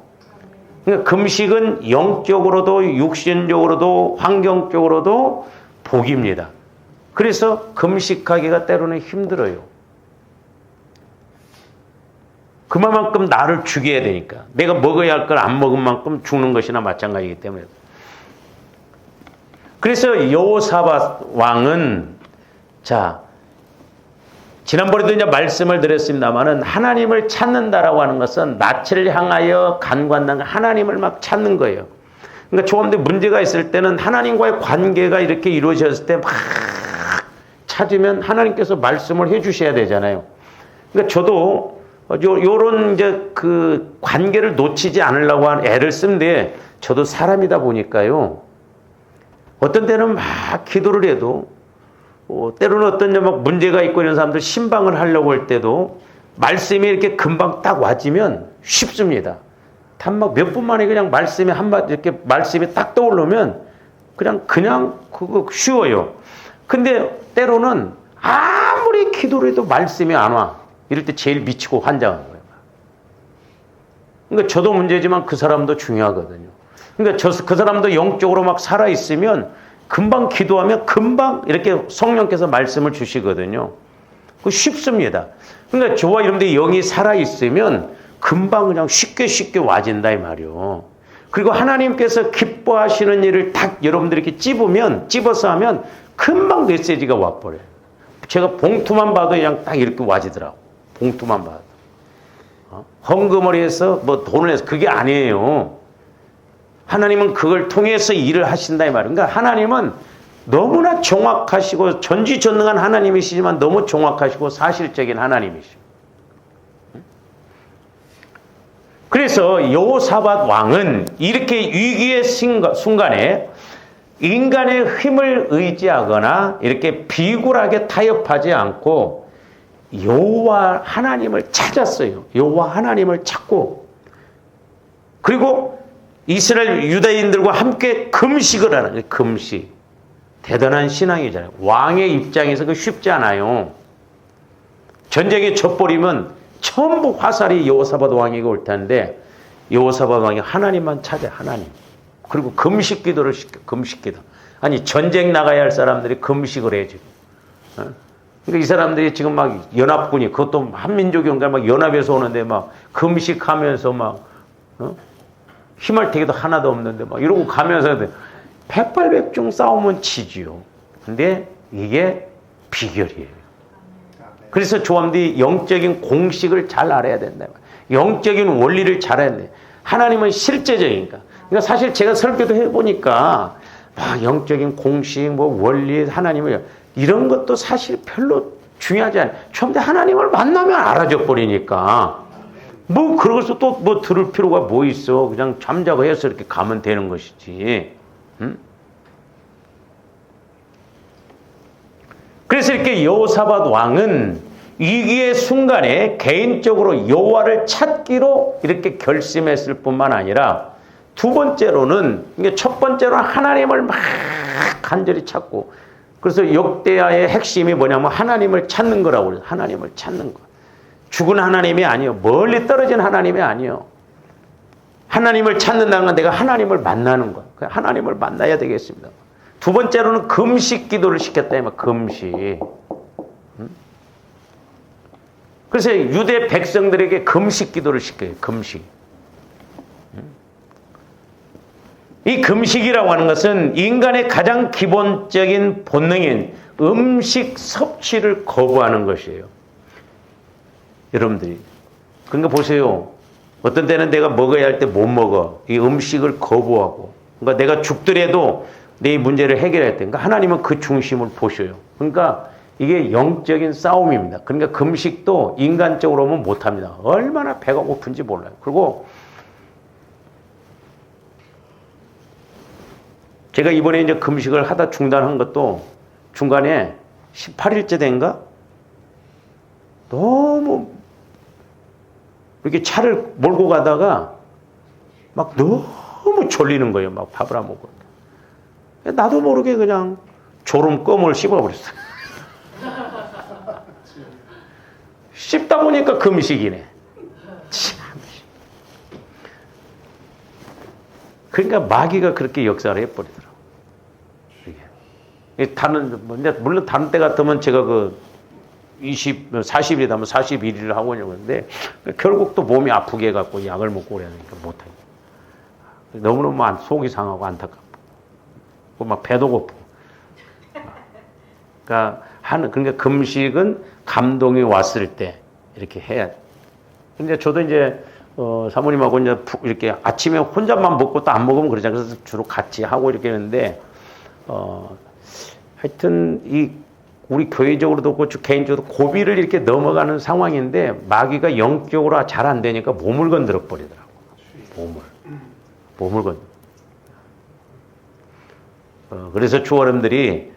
그러니까 금식은 영적으로도 육신적으로도 환경적으로도 복입니다. 그래서 금식하기가 때로는 힘들어요. 그만큼 나를 죽여야 되니까. 내가 먹어야 할 걸 안 먹은 만큼 죽는 것이나 마찬가지이기 때문에. 그래서 여호사밧 왕은, 자, 지난번에도 이제 말씀을 드렸습니다만은 하나님을 찾는다라고 하는 것은 낯을 향하여 간구한다는 하나님을 막 찾는 거예요. 그러니까 조금도 문제가 있을 때는 하나님과의 관계가 이렇게 이루어졌을 때 막 찾으면 하나님께서 말씀을 해 주셔야 되잖아요. 그러니까 저도 요런 이제 그 관계를 놓치지 않으려고 하는 애를 쓰는데, 저도 사람이다 보니까요. 어떤 때는 막 기도를 해도 때로는 어떤 막 문제가 있고 이런 사람들 신방을 하려고 할 때도 말씀이 이렇게 금방 딱 와지면 쉽습니다. 단 막 몇 분 만에 그냥 말씀이 한마디 이렇게 말씀이 딱 떠오르면 그냥 그거 쉬워요. 근데 때로는 아무리 기도를 해도 말씀이 안 와. 이럴 때 제일 미치고 환장한 거예요. 그러니까 저도 문제지만 그 사람도 중요하거든요. 그러니까 그 사람도 영적으로 막 살아있으면 금방 기도하면 금방 이렇게 성령께서 말씀을 주시거든요. 그 쉽습니다. 그러니까 저와 여러분들이 영이 살아있으면 금방 그냥 쉽게 와진다 이 말이요. 그리고 하나님께서 기뻐하시는 일을 딱 여러분들이 이렇게 찝어서 하면 금방 메시지가 와버려요. 제가 봉투만 봐도 그냥 딱 이렇게 와지더라고. 봉투만 봐도. 헌금을 해서 뭐 돈을 해서 그게 아니에요. 하나님은 그걸 통해서 일을 하신다 이 말이에요. 그러니까 하나님은 너무나 정확하시고 전지전능한 하나님이시지만 너무 정확하시고 사실적인 하나님이시죠. 그래서 여호사밧 왕은 이렇게 위기의 순간에 인간의 힘을 의지하거나 이렇게 비굴하게 타협하지 않고 여호와 하나님을 찾았어요. 여호와 하나님을 찾고 그리고 이스라엘 유다인들과 함께 금식을 하는 거예요. 금식. 대단한 신앙이잖아요. 왕의 입장에서 그 쉽지 않아요. 전쟁에 져버리면 전부 화살이 여호사밧 왕에게 올 텐데 여호사밧 왕이 하나님만 찾아 하나님. 그리고 금식 기도를 시켜. 금식 기도. 아니 전쟁 나가야 할 사람들이 금식을 해 지금. 그러니까 이 사람들이 지금 막 연합군이 그것도 한민족인가 막 연합에서 오는데 막 금식하면서 막 희말태기도 하나도 없는데 막 이러고 가면서 백발백중 싸우면 지지요. 근데 이게 비결이에요. 그래서 조함들이 영적인 공식을 잘 알아야 된다. 영적인 원리를 잘 알아야 돼. 하나님은 실제적이니까. 그러니까 사실 제가 설교도 해보니까 막 영적인 공식, 뭐 원리, 하나님을 이런 것도 사실 별로 중요하지 않아요. 처음에 하나님을 만나면 알아져 버리니까 뭐 그것을 또 뭐 들을 필요가 뭐 있어. 그냥 잠자고 해서 이렇게 가면 되는 것이지. 응? 그래서 이렇게 여호사밧 왕은 위기의 순간에 개인적으로 여호와를 찾기로 이렇게 결심했을 뿐만 아니라 두 번째로는 첫 번째로는 하나님을 막 간절히 찾고 그래서 역대하의 핵심이 뭐냐면 하나님을 찾는 거라고 그래요. 하나님을 찾는 거. 죽은 하나님이 아니요. 멀리 떨어진 하나님이 아니요. 하나님을 찾는다는 건 내가 하나님을 만나는 거. 하나님을 만나야 되겠습니다. 두 번째로는 금식 기도를 시켰다. 금식. 그래서 유대 백성들에게 금식 기도를 시켜요. 금식. 이 금식이라고 하는 것은 인간의 가장 기본적인 본능인 음식 섭취를 거부하는 것이에요. 여러분들이. 그러니까 보세요. 어떤 때는 내가 먹어야 할 때 못 먹어. 이 음식을 거부하고. 그러니까 내가 죽더라도 내 문제를 해결해야 돼. 그러니까 하나님은 그 중심을 보셔요. 그러니까 이게 영적인 싸움입니다. 그러니까 금식도 인간적으로 하면 못합니다. 얼마나 배가 고픈지 몰라요. 그리고 제가 이번에 이제 금식을 하다 중단한 것도 중간에 18일째 된가? 너무 이렇게 차를 몰고 가다가 막 너무 졸리는 거예요. 막 밥을 안 먹고. 나도 모르게 그냥 졸음 껌을 씹어버렸어요. 씹다 보니까 금식이네. 참. 그러니까 마귀가 그렇게 역사를 해버리더라고. 물론 다른 때 같으면 제가 40일이다 하면 41일을 하고 있는데 결국 또 몸이 아프게 해갖고 약을 먹고 그러니까 못하겠어. 너무너무 속이 상하고 안타깝고 막 배도 고프고. 그러니까 금식은 감동이 왔을 때 이렇게 해야 돼. 근데 저도 이제 사모님하고 이제 이렇게 아침에 혼자만 먹고 또 안 먹으면 그러잖아요. 그래서 주로 같이 하고 이렇게 했는데 하여튼 우리 교회적으로도 그렇고 개인적으로 고비를 이렇게 넘어가는 상황인데 마귀가 영적으로 잘 안 되니까 몸을 건드려 버리더라고. 몸을 건드려. 그래서 주어름들이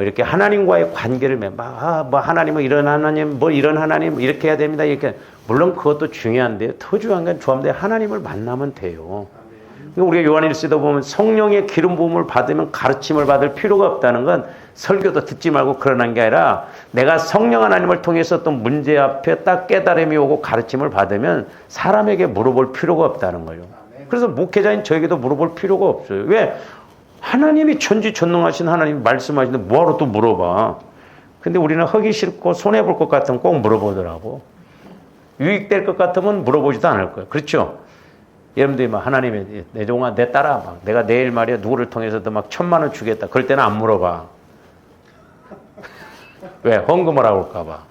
이렇게 하나님과의 관계를 뭐 하나님은 이런 하나님, 뭐 이런 하나님 이렇게 해야 됩니다. 이렇게 물론 그것도 중요한데 더 중요한 건 주함대 하나님을 만나면 돼요. 우리가 요한일서도 보면 성령의 기름 부음을 받으면 가르침을 받을 필요가 없다는 건 설교도 듣지 말고 그러는 게 아니라 내가 성령 하나님을 통해서 또 문제 앞에 딱 깨달음이 오고 가르침을 받으면 사람에게 물어볼 필요가 없다는 거예요. 그래서 목회자인 저에게도 물어볼 필요가 없어요. 왜? 하나님이 천지전능하신 하나님이 말씀하시는데 뭐하러 또 물어봐. 근데 우리는 하기 싫고 손해볼 것 같으면 꼭 물어보더라고. 유익될 것 같으면 물어보지도 않을 거예요. 그렇죠? 여러분들이 막 하나님의 내 종아 내 딸아 막 내가 내일 말이야 누구를 통해서도 막 1,000,000원 주겠다. 그럴 때는 안 물어봐. 왜? 헌금을 하고 올까 봐.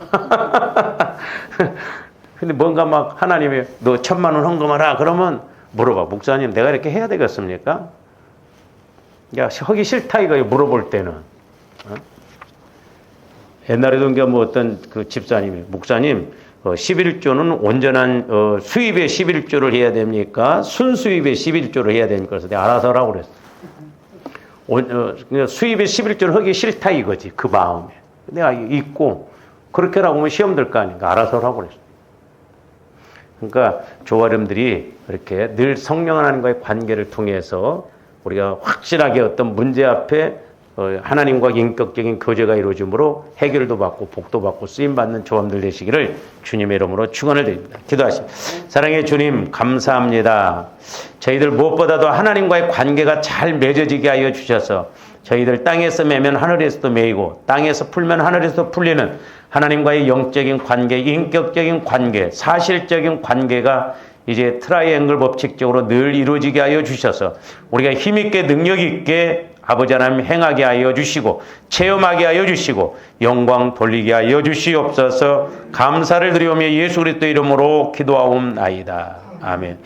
근데 뭔가 막 하나님이 너 1,000,000원 헌금하라 그러면 물어봐. 목사님 내가 이렇게 해야 되겠습니까? 야 하기 싫다 이거예요. 물어볼 때는. 옛날에도 뭐 어떤 그 집사님이 목사님 11조는 온전한 수입의 11조를 해야 됩니까? 순수입의 11조를 해야 됩니까? 그래서 내가 알아서 하라고 그랬어. 수입의 11조를 하기 싫다 이거지. 그 마음에. 내가 있고 그렇게 하라고 하면 시험 들 거 아닌가. 알아서 하라고 그랬어. 그러니까 조아름들이 이렇게 늘 성령 하나님과의 관계를 통해서 우리가 확실하게 어떤 문제 앞에 하나님과 인격적인 교제가 이루어지므로 해결도 받고 복도 받고 쓰임받는 조함들 되시기를 주님의 이름으로 축원을 드립니다. 기도하십시오. 사랑의 주님 감사합니다. 저희들 무엇보다도 하나님과의 관계가 잘 맺어지게 하여 주셔서 저희들 땅에서 매면 하늘에서도 매이고 땅에서 풀면 하늘에서도 풀리는 하나님과의 영적인 관계, 인격적인 관계, 사실적인 관계가 이제 트라이앵글 법칙적으로 늘 이루어지게 하여 주셔서 우리가 힘있게 능력있게 아버지 하나님 행하게 하여 주시고 체험하게 하여 주시고 영광 돌리게 하여 주시옵소서. 감사를 드리오며 예수 그리스도 이름으로 기도하옵나이다. 아멘.